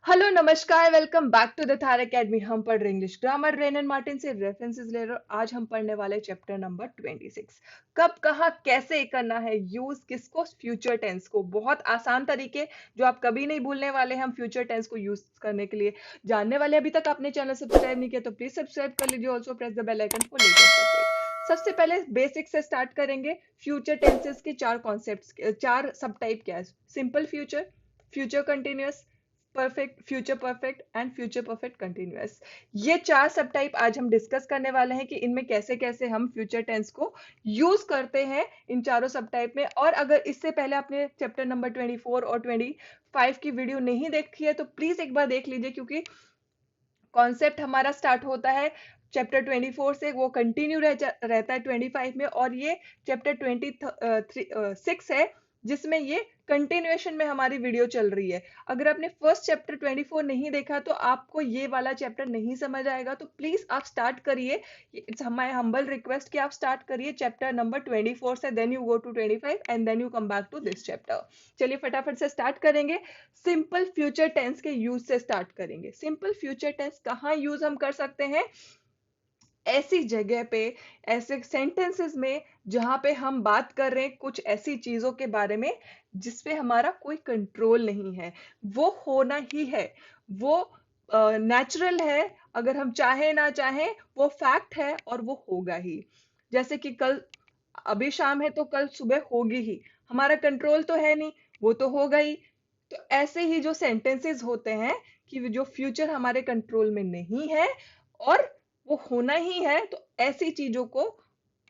Hello नमस्कार, welcome back to the Thar academy. हम पढ़ रहे इंग्लिश ग्रामर रेनन मार्टिन से रेफरेंसेस ले रहे। आज हम पढ़ने वाले चैप्टर नंबर 26। कब कहाँ कैसे करना है यूज किसको, फ्यूचर टेंस को। बहुत आसान तरीके जो आप कभी नहीं भूलने वाले हैं। हम फ्यूचर टेंस को यूज करने के लिए जानने वाले। अभी तक आपने चैनल सब्सक्राइब नहीं किया तो प्लीज सब्सक्राइब कर लीजिए। Also press the bell icon for latest update. सबसे पहले बेसिक से स्टार्ट करेंगे। फ्यूचर टेंसेस के चार कॉन्सेप्ट, चार सब टाइप क्या है। Simple future, future continuous, perfect, future perfect and future perfect continuous. ये चार सब टाइप आज हम डिस्कस करने वाले हैं कि इनमें कैसे कैसे हम फ्यूचर टेंस को यूज करते हैं इन चारों सब टाइप में। और अगर इससे पहले आपने चैप्टर नंबर 24 और 25 की वीडियो नहीं देखी है तो प्लीज एक बार देख लीजिए, क्योंकि कॉन्सेप्ट हमारा स्टार्ट होता है चैप्टर 24 से, वो कंटिन्यू रहता है 25 में। और ये चैप्टर 26 है जिसमें ये कंटिन्यूएशन में हमारी वीडियो चल रही है। अगर आपने फर्स्ट चैप्टर 24 नहीं देखा तो आपको ये वाला चैप्टर नहीं समझ आएगा। तो प्लीज आप स्टार्ट करिए। इट्स माय हम्बल रिक्वेस्ट कि आप स्टार्ट करिए चैप्टर नंबर 24 से, then you go to 25 and then you come back to this chapter. चलिए फटाफट से स्टार्ट करेंगे। सिंपल फ्यूचर टेंस के यूज से स्टार्ट करेंगे। सिंपल फ्यूचर टेंस कहाँ यूज हम कर सकते हैं? ऐसी जगह पे, ऐसे सेंटेंसेस में जहां पे हम बात कर रहे हैं कुछ ऐसी चीजों के बारे में जिसपे हमारा कोई कंट्रोल नहीं है। वो होना ही है, वो नेचुरल है। अगर हम चाहे ना चाहे वो फैक्ट है और वो होगा ही। जैसे कि कल, अभी शाम है तो कल सुबह होगी ही। हमारा कंट्रोल तो है नहीं, वो तो होगा ही। तो ऐसे ही जो सेंटेंसेस होते हैं कि जो फ्यूचर हमारे कंट्रोल में नहीं है और वो होना ही है, तो ऐसी चीजों को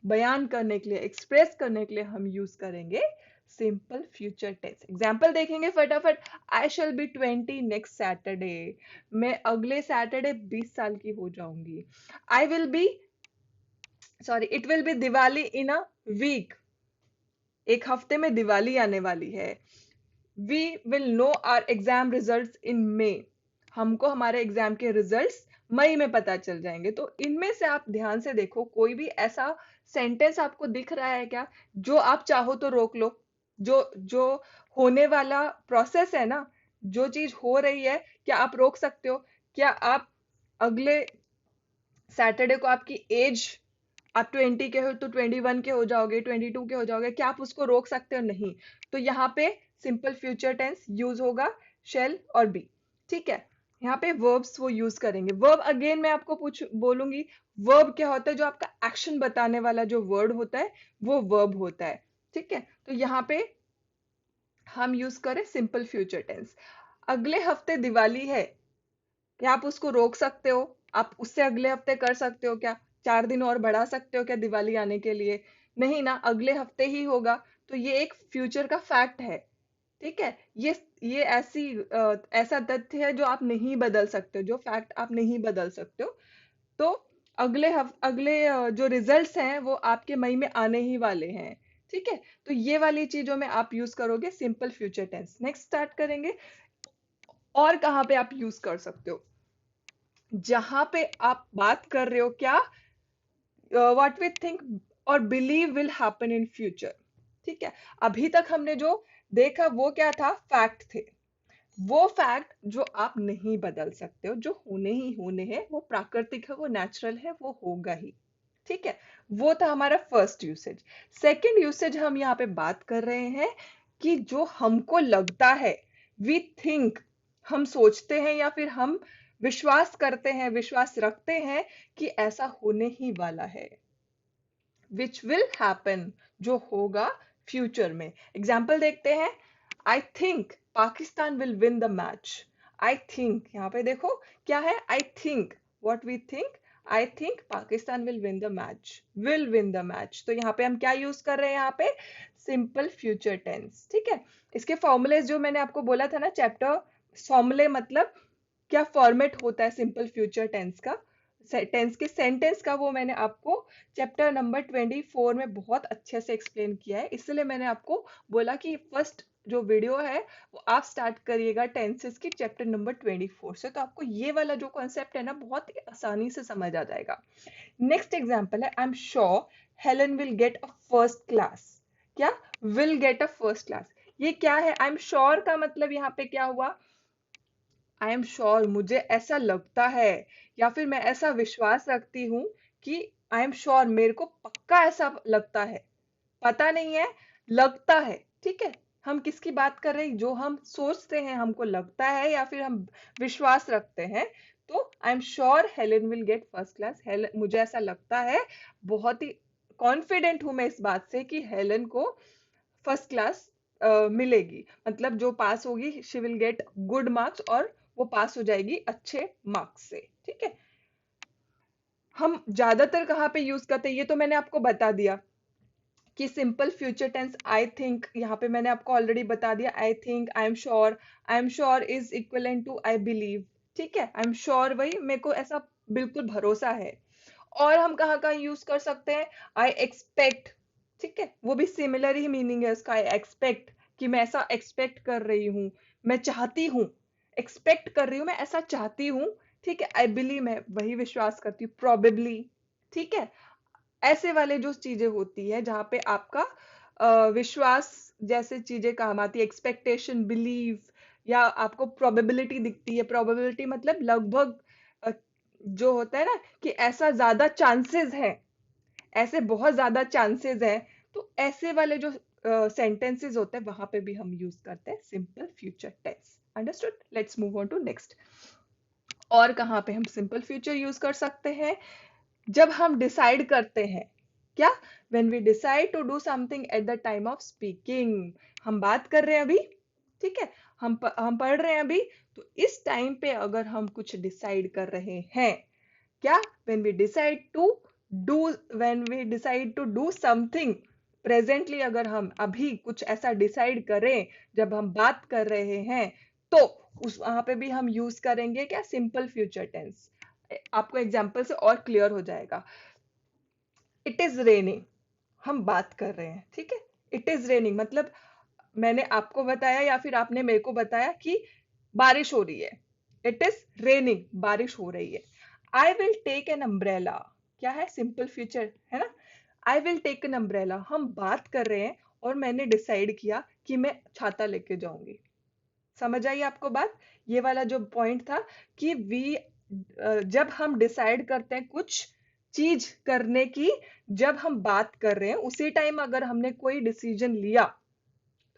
बयान करने के लिए, एक्सप्रेस करने के लिए हम यूज करेंगे सिंपल फ्यूचर टेंस। एग्जाम्पल देखेंगे फटाफट। I shall be 20 next Saturday. मैं अगले सैटरडे 20 साल की हो जाऊंगी। I will be, sorry, it will be Diwali in a week. एक हफ्ते में दिवाली आने वाली है। We will know our exam results in May. हमको हमारे एग्जाम के रिजल्ट्स मई में पता चल जाएंगे। तो इनमें से आप ध्यान से देखो, कोई भी ऐसा सेंटेंस आपको दिख रहा है क्या जो आप चाहो तो रोक लो? जो जो होने वाला प्रोसेस है ना, जो चीज हो रही है, क्या आप रोक सकते हो? क्या आप अगले सैटरडे को आपकी एज, आप 20 के हो तो 21 के हो जाओगे, 22 के हो जाओगे, क्या आप उसको रोक सकते हो? नहीं। तो यहाँ पे सिंपल फ्यूचर टेंस यूज होगा शेल और बी। ठीक है, यहाँ पे वर्ब्स वो यूज करेंगे। वर्ब अगेन मैं आपको पूछ बोलूंगी, वर्ब क्या होता है? जो आपका एक्शन बताने वाला जो वर्ड होता है वो वर्ब होता है। ठीक है, तो यहाँ पे हम यूज करें सिंपल फ्यूचर टेंस। अगले हफ्ते दिवाली है, क्या आप उसको रोक सकते हो? आप उससे अगले हफ्ते कर सकते हो क्या? 4 दिन और बढ़ा सकते हो क्या दिवाली आने के लिए? नहीं ना, अगले हफ्ते ही होगा। तो ये एक फ्यूचर का फैक्ट है। ठीक है, ये ऐसा तथ्य है जो आप नहीं बदल सकते हो, जो फैक्ट आप नहीं बदल सकते हो। तो अगले जो रिजल्ट्स हैं वो आपके मई में आने ही वाले हैं। ठीक है, तो ये वाली चीजों में आप यूज करोगे simple future tense. Next start करेंगे। और कहाँ पे आप यूज कर सकते हो? जहां पे आप बात कर रहे हो क्या, व्हाट वी थिंक और believe will happen in future. ठीक है, अभी तक हमने जो देखा वो क्या था? फैक्ट थे। वो फैक्ट जो आप नहीं बदल सकते हो, जो होने ही होने हैं, वो प्राकृतिक है, वो नेचुरल है, वो होगा ही। ठीक है, वो था हमारा फर्स्ट यूसेज। सेकंड यूसेज हम यहाँ पे बात कर रहे हैं कि जो हमको लगता है, वी थिंक, हम सोचते हैं या फिर हम विश्वास करते हैं, विश्वास रखते हैं कि ऐसा होने ही वाला है। विच विल हैपन, जो होगा फ्यूचर में। एग्जाम्पल देखते हैं। I think Pakistan will win the match. I think, यहाँ पे देखो क्या है? I think, what we think. I think Pakistan will win the match, will win the match. तो यहाँ पे हम क्या यूज कर रहे हैं? यहाँ पे सिंपल फ्यूचर टेंस। ठीक है, इसके फॉर्मूलेज जो मैंने आपको बोला था ना चैप्टर, फॉर्मूले मतलब क्या फॉर्मेट होता है सिंपल फ्यूचर टेंस का, टेंस के सेंटेंस का, वो मैंने आपको चैप्टर नंबर 24 में बहुत अच्छे से एक्सप्लेन किया है। इसलिए मैंने आपको बोला कि फर्स्ट जो वीडियो है वो आप स्टार्ट करिएगा टेंसेस की चैप्टर नंबर 24 से, तो आपको ये वाला जो कॉन्सेप्ट है ना बहुत ही आसानी से समझ आ जाएगा। नेक्स्ट एग्जाम्पल है, I am sure Helen will get a first class. क्या? Will get a first class. ये क्या है? आई एम श्योर का मतलब यहाँ पे क्या हुआ? आई एम श्योर, मुझे ऐसा लगता है, या फिर मैं ऐसा विश्वास रखती हूँ कि आई एम श्योर, मेरे को पक्का ऐसा लगता है। पता नहीं है, लगता है। ठीक है, हम किसकी बात कर रहे हैं? जो हम सोचते हैं, हमको लगता है या फिर हम विश्वास रखते हैं। तो आई am sure Helen will get first class. Helen, मुझे ऐसा लगता है, बहुत ही कॉन्फिडेंट हूं मैं इस बात से कि हेलेन को फर्स्ट क्लास मिलेगी। मतलब जो पास होगी, she will get good marks, और वो पास हो जाएगी अच्छे मार्क्स से। ठीक है, हम ज्यादातर कहाँ पे यूज करते हैं ये तो मैंने आपको बता दिया कि simple future tense I think, यहाँ पे मैंने आपको ऑलरेडी बता दिया। I think, I am sure is equivalent to I believe. ठीक है, आई एम श्योर वही, मेरे को ऐसा बिल्कुल भरोसा है। और हम कहाँ कहाँ यूज कर सकते हैं? I expect. ठीक है, वो भी सिमिलर ही मीनिंग है उसका। आई एक्सपेक्ट, कि मैं ऐसा एक्सपेक्ट कर रही हूँ, मैं चाहती हूँ। एक्सपेक्ट कर रही हूँ, मैं ऐसा चाहती हूँ। ठीक है, आई बिलीव, मैं वही विश्वास करती हूँ। प्रोबेबली। ठीक है, ऐसे वाले जो चीजें होती है जहां पे आपका विश्वास जैसे चीजें काम आती है, एक्सपेक्टेशन, बिलीव, या आपको प्रोबेबिलिटी दिखती है। प्रोबेबिलिटी मतलब लगभग, अ, जो होता है ना कि ऐसा ज्यादा चांसेस है, ऐसे बहुत ज्यादा चांसेस है। तो ऐसे वाले जो सेंटेंसेस होते हैं, वहां पे भी हम यूज करते हैं simple future tense. Understood? Let's move on to next. और कहाँ पे हम सिंपल फ्यूचर यूज कर सकते हैं? जब हम डिसाइड करते हैं। क्या? when we decide to do something at the time of speaking। हम बात कर रहे हैं अभी। ठीक है, हम पढ़ रहे हैं अभी। तो इस टाइम पे अगर हम कुछ डिसाइड कर रहे हैं, क्या? when we decide to do when we decide to do something presently, अगर हम अभी कुछ ऐसा डिसाइड करें जब हम बात कर रहे हैं, तो उस वहां पे भी हम यूज करेंगे क्या? Simple future tense. आपको एग्जाम्पल से और क्लियर हो जाएगा। इट इज रेनिंग, हम बात कर रहे हैं। ठीक है, इट इज रेनिंग मतलब मैंने आपको बताया या फिर आपने मेरे को बताया कि बारिश हो रही है। इट इज रेनिंग, बारिश हो रही है। I will take an umbrella, क्या है? सिंपल फ्यूचर है ना। I will take an umbrella, हम बात कर रहे हैं और मैंने डिसाइड किया कि मैं छाता लेके जाऊंगी। समझ आई आपको बात? ये वाला जो पॉइंट था कि जब हम डिसाइड करते हैं कुछ चीज करने की, जब हम बात कर रहे हैं उसी टाइम अगर हमने कोई डिसीजन लिया,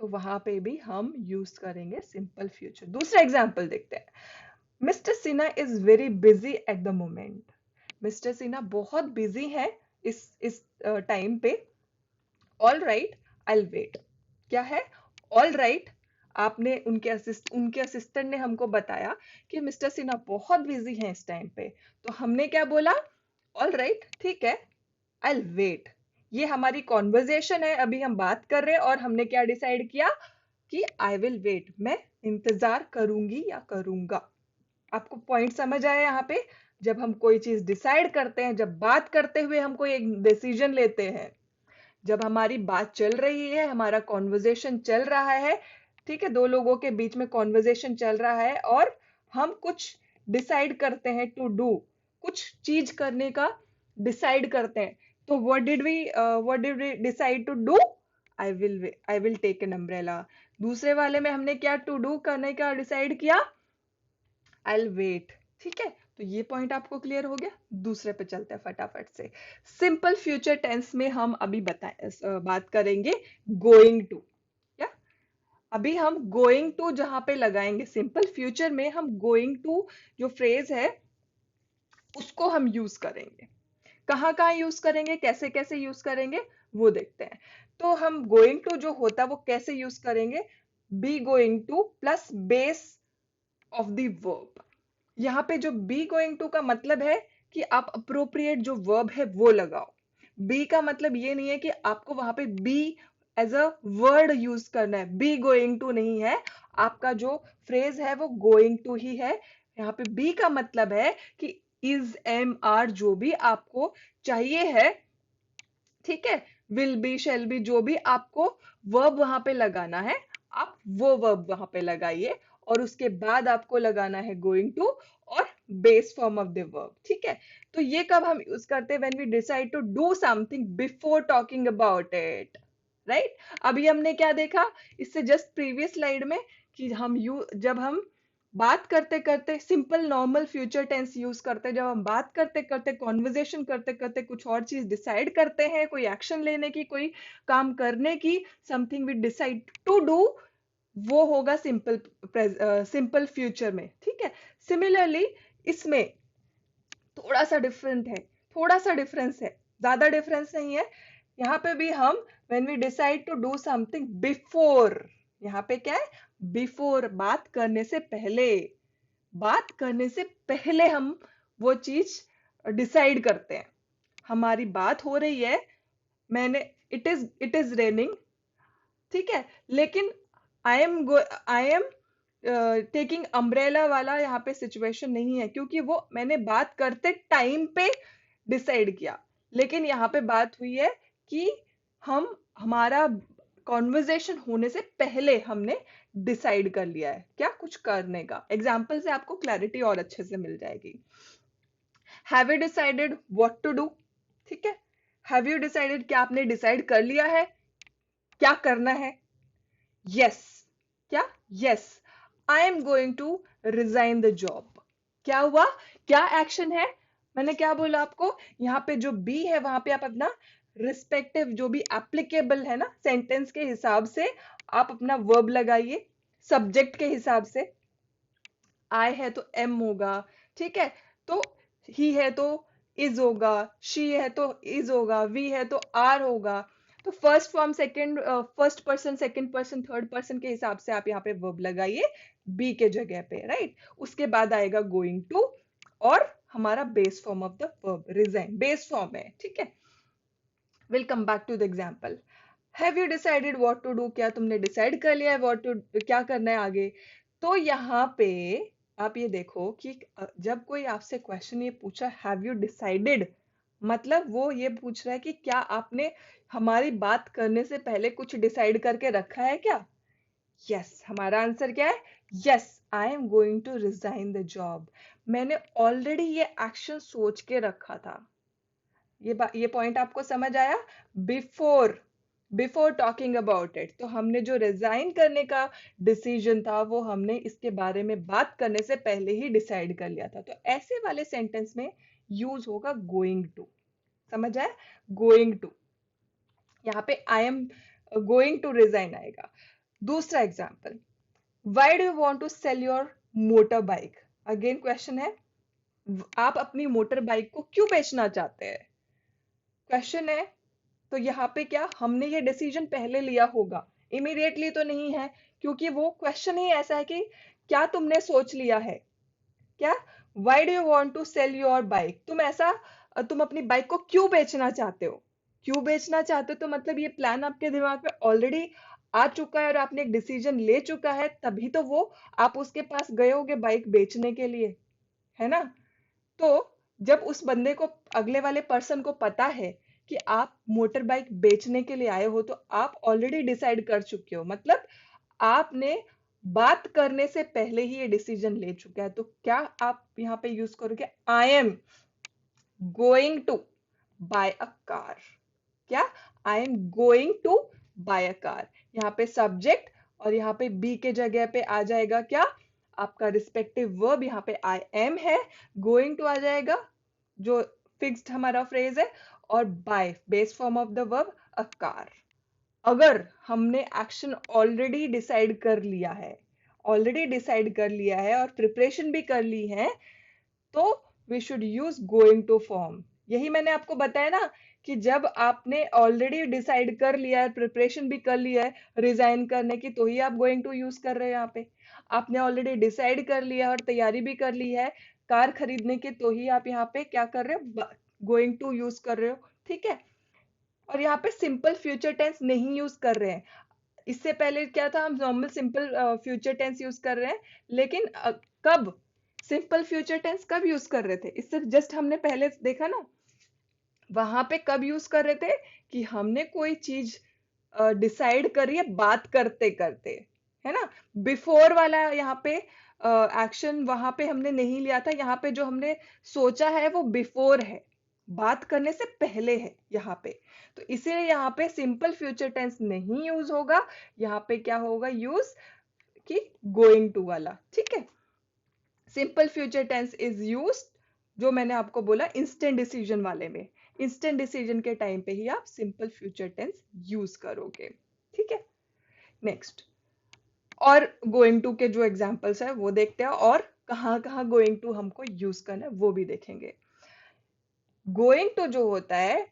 तो वहां पे भी हम यूज करेंगे सिंपल फ्यूचर। दूसरा एग्जांपल देखते हैं। Mister Sinha is very busy at the moment. Mister Sinha बहुत बिजी है इस टाइम पे। All right, I wait. क्या है? All right. आपने उनके असिस्टेंट ने हमको बताया कि मिस्टर सिन्हा बहुत बिजी हैं इस टाइम पे। तो हमने क्या बोला? ऑल राइट, ठीक है, आई वेट। ये हमारी कॉन्वर्जेशन है, अभी हम बात कर रहे हैं और हमने क्या डिसाइड किया कि आई विल वेट, मैं इंतजार करूंगी या करूंगा। आपको पॉइंट समझ आया यहाँ पे? जब हम कोई चीज डिसाइड करते हैं, जब बात करते हुए हम कोई एक डिसीजन लेते हैं, जब हमारी बात चल रही है, हमारा कॉन्वर्जेशन चल रहा है, ठीक है, दो लोगों के बीच में कॉन्वर्जेशन चल रहा है, और हम कुछ डिसाइड करते हैं टू डू, कुछ चीज करने का डिसाइड करते हैं। तो what did we decide to do? I will take an umbrella. दूसरे वाले में हमने क्या टू डू करने का डिसाइड किया? I wait. ठीक है, तो ये पॉइंट आपको क्लियर हो गया। दूसरे पे चलते हैं फटाफट से। सिंपल फ्यूचर टेंस में हम अभी बात करेंगे गोइंग टू। या अभी हम गोइंग टू जहां पे लगाएंगे, सिंपल फ्यूचर में हम गोइंग टू जो फ्रेज है उसको हम यूज करेंगे। कहाँ कहाँ यूज करेंगे, कैसे कैसे यूज करेंगे, वो देखते हैं। तो हम गोइंग टू जो होता है वो कैसे यूज करेंगे? Be going two plus base of the verb. यहाँ पे जो बी गोइंग टू का मतलब है कि आप अप्रोप्रिएट जो वर्ब है वो लगाओ। बी का मतलब ये नहीं है कि आपको वहां पे be as a word use करना है, बी गोइंग टू नहीं है। आपका जो फ्रेज है वो गोइंग टू ही है। यहाँ पे बी का मतलब है कि इज, एम, आर, जो भी आपको चाहिए है, ठीक है, विल बी, शेल बी, जो भी आपको वर्ब वहां पे लगाना है, आप वो वर्ब वहां पे लगाइए, और उसके बाद आपको लगाना है गोइंग टू और base form of the verb. ठीक है, तो ये कब हम यूज करते हैं? When we decide to do something before talking about it. Right, अभी हमने क्या देखा इससे जस्ट प्रीवियस स्लाइड में कि जब हम बात करते करते simple normal future tense use करते हैं। जब हम बात करते करते कॉन्वर्जेशन करते करते कुछ और चीज डिसाइड करते हैं, कोई एक्शन लेने की, कोई काम करने की, something we decide to do, वो होगा सिंपल सिंपल फ्यूचर में। ठीक है। सिमिलरली इसमें थोड़ा सा डिफरेंट है, थोड़ा सा डिफरेंस है, ज्यादा डिफरेंस नहीं है। यहाँ पे भी हम when we decide to do something before, यहाँ पे क्या है, बिफोर, बात करने से पहले, बात करने से पहले हम वो चीज डिसाइड करते हैं। हमारी बात हो रही है, मैंने, इट इज रेनिंग, ठीक है, लेकिन आई एम टेकिंग अम्ब्रेला वाला यहाँ पे सिचुएशन नहीं है, क्योंकि वो मैंने बात करते टाइम पे डिसाइड किया। लेकिन यहाँ पे बात हुई है कि हम, हमारा कॉन्वर्जेशन होने से पहले हमने डिसाइड कर लिया है क्या कुछ करने का। एग्जाम्पल से आपको क्लैरिटी और अच्छे से मिल जाएगी। Have you decided what to do? ठीक है, हैव यू डिसाइडेड, क्या आपने डिसाइड कर लिया है क्या करना है? यस, क्या, yes, I am going to resign the job. क्या हुआ, क्या एक्शन है, मैंने क्या बोला आपको, यहाँ पे जो बी है वहां पे आप अपना रिस्पेक्टिव जो भी एप्लीकेबल है ना सेंटेंस के हिसाब से आप अपना वर्ब लगाइए, सब्जेक्ट के हिसाब से। आई है तो एम होगा, ठीक है, तो ही है तो इज होगा, शी है तो इज होगा, वी है तो आर होगा। तो first form, second, first person, second person, third person के हिसाब से आप यहाँ पे वर्ब लगाइए बी के जगह पे, राइट। उसके बाद आएगा गोइंग टू, और हमारा base form of the verb resign base form है, ठीक है। Will come back to the example. Have you decided what to do? क्या तुमने डिसाइड कर लिया है व्हाट टू, क्या करना है आगे? तो यहाँ पे आप ये देखो कि जब कोई आपसे क्वेश्चन ये पूछा हैव यू डिसाइडेड, मतलब वो ये पूछ रहा है कि क्या आपने हमारी बात करने से पहले कुछ डिसाइड करके रखा है क्या? यस, हमारा आंसर क्या है, yes, I am going to resign the job. मैंने ऑलरेडी ये एक्शन सोच के रखा था। ये पॉइंट आपको समझ आया? Before, before talking about it, तो हमने जो रिजाइन करने का डिसीजन था वो हमने इसके बारे में बात करने से पहले ही डिसाइड कर लिया था। तो ऐसे वाले सेंटेंस में यूज होगा गोइंग टू। समझ आया? गोइंग टू, यहाँ पे I am going to resign आएगा। दूसरा example, why do you want to sell your motorbike? Again question है, आप अपनी मोटर बाइक को क्यों बेचना चाहते हैं? क्वेश्चन है। तो यहाँ पे क्या हमने ये डिसीजन पहले लिया होगा, इमीडिएटली तो नहीं है, क्योंकि वो क्वेश्चन ही ऐसा है कि क्या तुमने सोच लिया है क्या? Why do you want to sell your bike, तुम ऐसा, तुम अपनी बाइक को क्यों बेचना चाहते हो? क्यों बेचना चाहते हो तो मतलब ये प्लान आपके दिमाग में ऑलरेडी आ चुका है और आपने एक डिसीजन ले चुका है, तभी तो वो आप उसके पास गए होगे बाइक बेचने के लिए, है ना। तो जब उस बंदे को, अगले वाले पर्सन को पता है कि आप मोटर बाइक बेचने के लिए आए हो, तो आप ऑलरेडी डिसाइड कर चुके हो, मतलब आपने बात करने से पहले ही ये डिसीजन ले चुका है। तो क्या आप यहाँ पे यूज करोगे, I am going to buy a car? क्या, I am going to buy a car, यहाँ पे सब्जेक्ट और यहाँ पे बी के जगह पे आ जाएगा क्या, आपका रिस्पेक्टिव वर्ब। यहाँ पे आई एम है, गोइंग टू आ जाएगा जो फिक्स्ड हमारा फ्रेज है, और by base form of the verb a car. अगर हमने एक्शन ऑलरेडी डिसाइड कर लिया है, ऑलरेडी डिसाइड कर लिया है और प्रिपरेशन भी कर ली है, तो we should use going to form. यही मैंने आपको बताया ना कि जब आपने ऑलरेडी डिसाइड कर लिया है, प्रिपरेशन भी कर लिया है रिजाइन करने की, तो ही आप गोइंग टू यूज कर रहे हो। यहाँ पे आपने ऑलरेडी डिसाइड कर लिया और तैयारी भी कर ली है कार खरीदने की, तो ही आप यहाँ पे क्या कर रहे हो, गोइंग टू यूज कर रहे हो, ठीक है। और यहाँ पे सिंपल फ्यूचर टेंस नहीं यूज कर रहे हैं। इससे पहले क्या था, हम normal simple future tense use कर रहे हैं, लेकिन कब सिंपल फ्यूचर टेंस कब यूज कर रहे थे, इससे जस्ट हमने पहले देखा ना, वहां पे कब यूज कर रहे थे कि हमने कोई चीज डिसाइड करी है बात करते करते, है ना। बिफोर वाला यहाँ पे एक्शन वहां पे हमने नहीं लिया था, यहाँ पे जो हमने सोचा है वो बिफोर है, बात करने से पहले है यहाँ पे। तो इसीलिए यहाँ पे सिंपल फ्यूचर टेंस नहीं यूज होगा, यहाँ पे क्या होगा यूज, कि गोइंग टू वाला, ठीक है। Simple future tense is used, जो मैंने आपको बोला इंस्टेंट डिसीजन वाले में, इंस्टेंट डिसीजन के टाइम पे ही आप सिंपल फ्यूचर टेंस यूज करोगे। ठीक है, नेक्स्ट, और गोइंग टू के जो एग्जांपल्स है वो देखते हैं, और कहाँ कहाँ गोइंग टू हमको यूज करना है वो भी देखेंगे। गोइंग टू जो होता है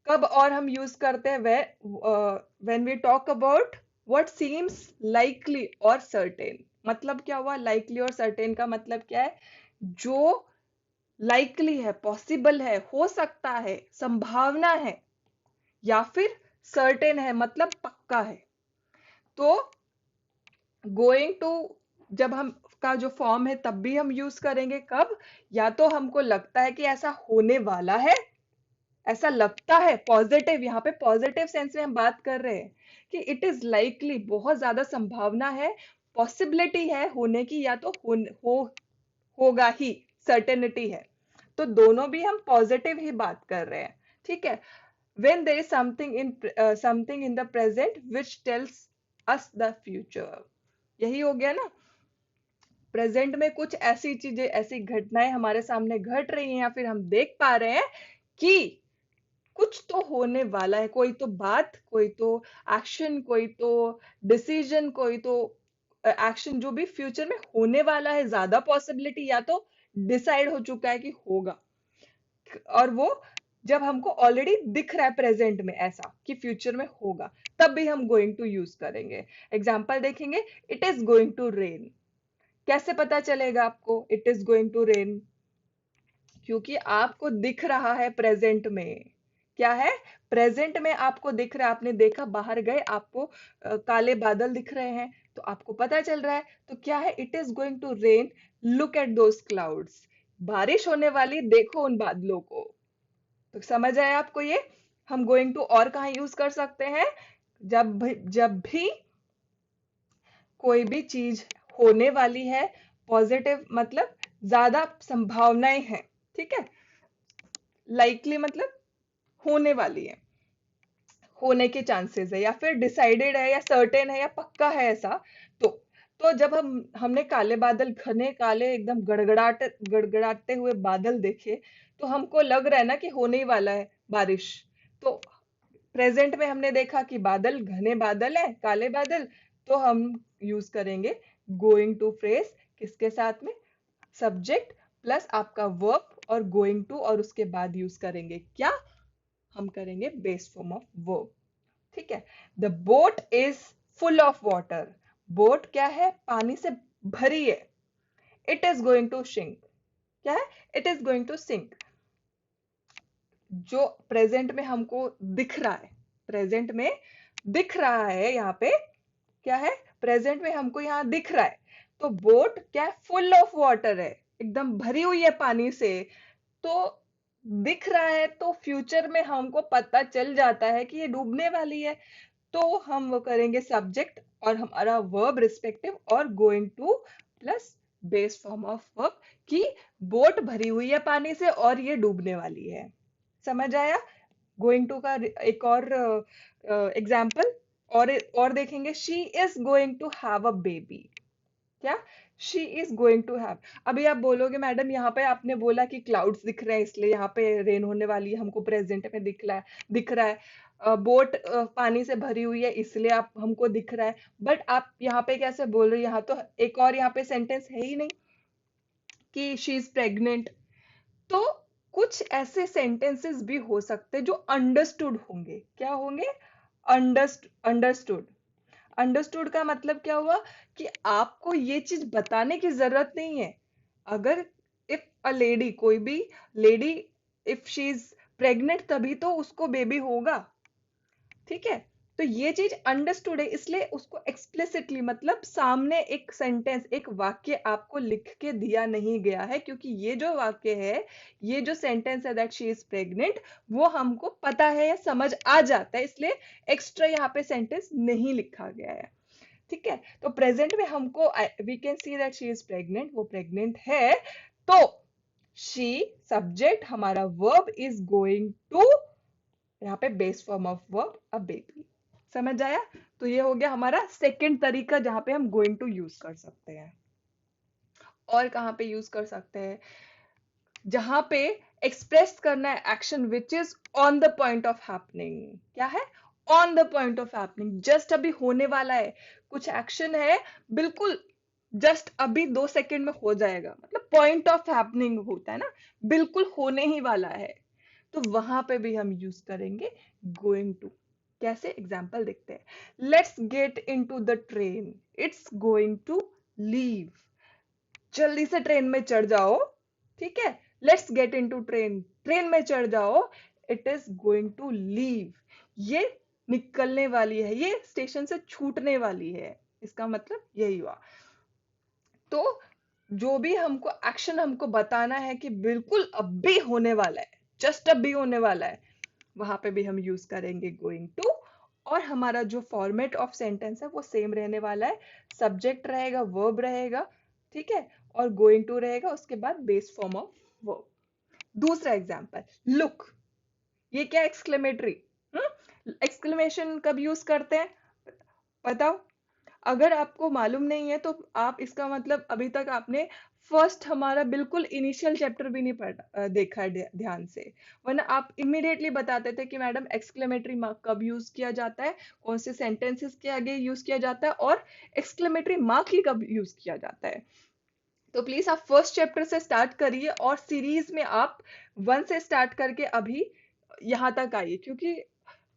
कब और हम यूज करते हैं, when we talk about what seems likely और सर्टेन। मतलब क्या हुआ, लाइकली और सर्टेन का मतलब क्या है, जो लाइकली है, पॉसिबल है, हो सकता है, संभावना है, या फिर सर्टेन है मतलब पक्का है। तो गोइंग टू जब हम का जो फॉर्म है तब भी हम यूज करेंगे कब, या तो हमको लगता है कि ऐसा होने वाला है, ऐसा लगता है, पॉजिटिव, यहाँ पे पॉजिटिव सेंस में हम बात कर रहे हैं कि इट इज लाइकली, बहुत ज्यादा संभावना है, पॉसिबिलिटी है होने की, या तो होगा ही, सर्टेनिटी है। तो दोनों भी हम पॉजिटिव ही बात कर रहे हैं। ठीक है, when there is something in the present which tells us the future, यही हो गया ना। प्रेजेंट में कुछ ऐसी चीजें, ऐसी घटनाएं हमारे सामने घट रही हैं, या फिर हम देख पा रहे हैं कि कुछ तो होने वाला है, कोई तो बात, कोई तो एक्शन, कोई तो डिसीजन, कोई तो एक्शन जो भी फ्यूचर में होने वाला है, ज्यादा पॉसिबिलिटी, या तो डिसाइड हो चुका है कि होगा, और वो जब हमको ऑलरेडी दिख रहा है प्रेजेंट में ऐसा कि फ्यूचर में होगा, तब भी हम गोइंग टू यूज करेंगे। एग्जाम्पल देखेंगे, it is going to rain. कैसे पता चलेगा आपको it is going to rain? क्योंकि आपको दिख रहा है प्रेजेंट में। क्या है, प्रेजेंट में आपको दिख रहा है, आपने देखा, बाहर गए, आपको काले बादल दिख रहे हैं, तो आपको पता चल रहा है। तो क्या है, it is going to rain, look at those clouds, बारिश होने वाली, देखो उन बादलों को। तो समझ आया आपको ये? हम गोइंग टू और कहाँ यूज कर सकते हैं, जब भी कोई भी चीज होने वाली है, पॉजिटिव मतलब ज्यादा संभावनाएं हैं, ठीक है, लाइकली मतलब होने वाली है, होने के चांसेस है, या फिर डिसाइडेड है, या सर्टेन है, या पक्का है ऐसा। तो तो जब हमने काले बादल, घने काले एकदम गड़गड़ाते हुए बादल देखे, तो हमको लग रहा है ना कि होने ही वाला है बारिश। तो प्रेजेंट में हमने देखा कि बादल, घने बादल है, काले बादल, तो हम यूज करेंगे गोइंग टू फ्रेज, किसके साथ में, सब्जेक्ट प्लस आपका वर्ब और गोइंग टू, और उसके बाद यूज करेंगे क्या, हम करेंगे बेस फॉर्म ऑफ वर्ब। ठीक है, the boat is full of water. Boat क्या है, पानी से भरी है। It is going to sink, क्या है, it is going to sink. जो प्रेजेंट में हमको दिख रहा है, प्रेजेंट में दिख रहा है, यहाँ पे क्या है, प्रेजेंट में हमको यहाँ दिख रहा है, तो बोट क्या है, फुल ऑफ वाटर है, एकदम भरी हुई है पानी से। तो दिख रहा है, तो फ्यूचर में हमको पता चल जाता है कि ये डूबने वाली है, तो हम वो करेंगे सब्जेक्ट और हमारा वर्ब रिस्पेक्टिव, और going two plus base form of verb, कि बोट भरी हुई है पानी से और ये डूबने वाली है। समझ आया? गोइंग टू का एक और एग्जाम्पल, और देखेंगे, she is going to have a baby. क्या, she is going to have. अभी आप बोलोगे मैडम यहाँ पे आपने बोला कि क्लाउड्स दिख रहे हैं इसलिए यहाँ पे रेन होने वाली है, हमको प्रेजेंट में दिख रहा है, बोट पानी से भरी हुई है इसलिए आप हमको दिख रहा है, बट आप यहाँ पे कैसे बोल रहे हो, यहाँ तो एक और यहाँ पे सेंटेंस है ही नहीं कि शी इज प्रेग्नेंट। तो कुछ ऐसे सेंटेंसेस भी हो सकते हैं जो अंडरस्टूड होंगे। क्या होंगे, अंडरस्टूड। अंडरस्टूड का मतलब क्या हुआ, कि आपको ये चीज बताने की जरूरत नहीं है। अगर इफ अ लेडी, कोई भी lady, if she is pregnant, तभी तो उसको बेबी होगा। ठीक है, तो ये चीज अंडरस्टूड है, इसलिए उसको एक्सप्लिसिटली मतलब सामने एक सेंटेंस, एक वाक्य आपको लिख के दिया नहीं गया है, क्योंकि ये जो वाक्य है, ये जो सेंटेंस है दैट शी इज प्रेग्नेंट, वो हमको पता है या समझ आ जाता है, इसलिए एक्स्ट्रा यहाँ पे सेंटेंस नहीं लिखा गया है। ठीक है, तो प्रेजेंट में हमको we can see that she is pregnant, वो प्रेग्नेंट है, तो शी सब्जेक्ट, हमारा वर्ब इज गोइंग टू, यहाँ पे base form of verb a baby. समझ आया? तो ये हो गया हमारा सेकेंड तरीका जहां पे हम गोइंग टू यूज कर सकते हैं। और कहाँ पे यूज कर सकते हैं, जहां पे एक्सप्रेस करना है action which is on the point of happening. क्या है? On the point of happening, just अभी होने वाला है, कुछ एक्शन है, बिल्कुल जस्ट अभी 2 सेकंड में हो जाएगा, मतलब पॉइंट ऑफ हैपनिंग होता है ना, बिल्कुल होने ही वाला है। तो वहां पे भी हम यूज करेंगे गोइंग टू। कैसे? एग्जाम्पल देखते हैं। Let's get into the train, it's going to leave. जल्दी से ट्रेन में चढ़ जाओ, ठीक है। Let's get into train, train में चढ़ जाओ, it is going to leave. ये निकलने वाली है, ये स्टेशन से छूटने वाली है, इसका मतलब यही हुआ। तो जो भी हमको एक्शन हमको बताना है कि बिल्कुल अब भी होने वाला है, जस्ट अब भी होने वाला है, वहां पे भी हम यूज करेंगे गोइंग टू। और हमारा जो फॉर्मेट ऑफ सेंटेंस है वो सेम रहने वाला है, सब्जेक्ट रहेगा, वर्ब रहेगा, ठीक है, और गोइंग टू रहेगा, उसके बाद बेस फॉर्म ऑफ वर्ब। दूसरा एग्जांपल, लुक। ये क्या? एक्सक्लेमेटरी। एक्सक्लेमेशन कब यूज करते हैं बताओ? अगर आपको मालूम नहीं है तो आप इसका मतलब अभी तक आपने फर्स्ट हमारा बिल्कुल इनिशियल चैप्टर भी नहीं पढ़ा, देखा है ध्यान से। वरना आप इमीडिएटली बताते थे कि मैडम एक्सक्लेमेटरी मार्क कब यूज किया जाता है, कौन से सेंटेंसेस के आगे यूज किया जाता है, और एक्सक्लेमेटरी मार्क ही कब यूज किया जाता है। तो प्लीज आप फर्स्ट चैप्टर से स्टार्ट करिए और सीरीज में आप 1 से स्टार्ट करके अभी यहाँ तक आइए, क्योंकि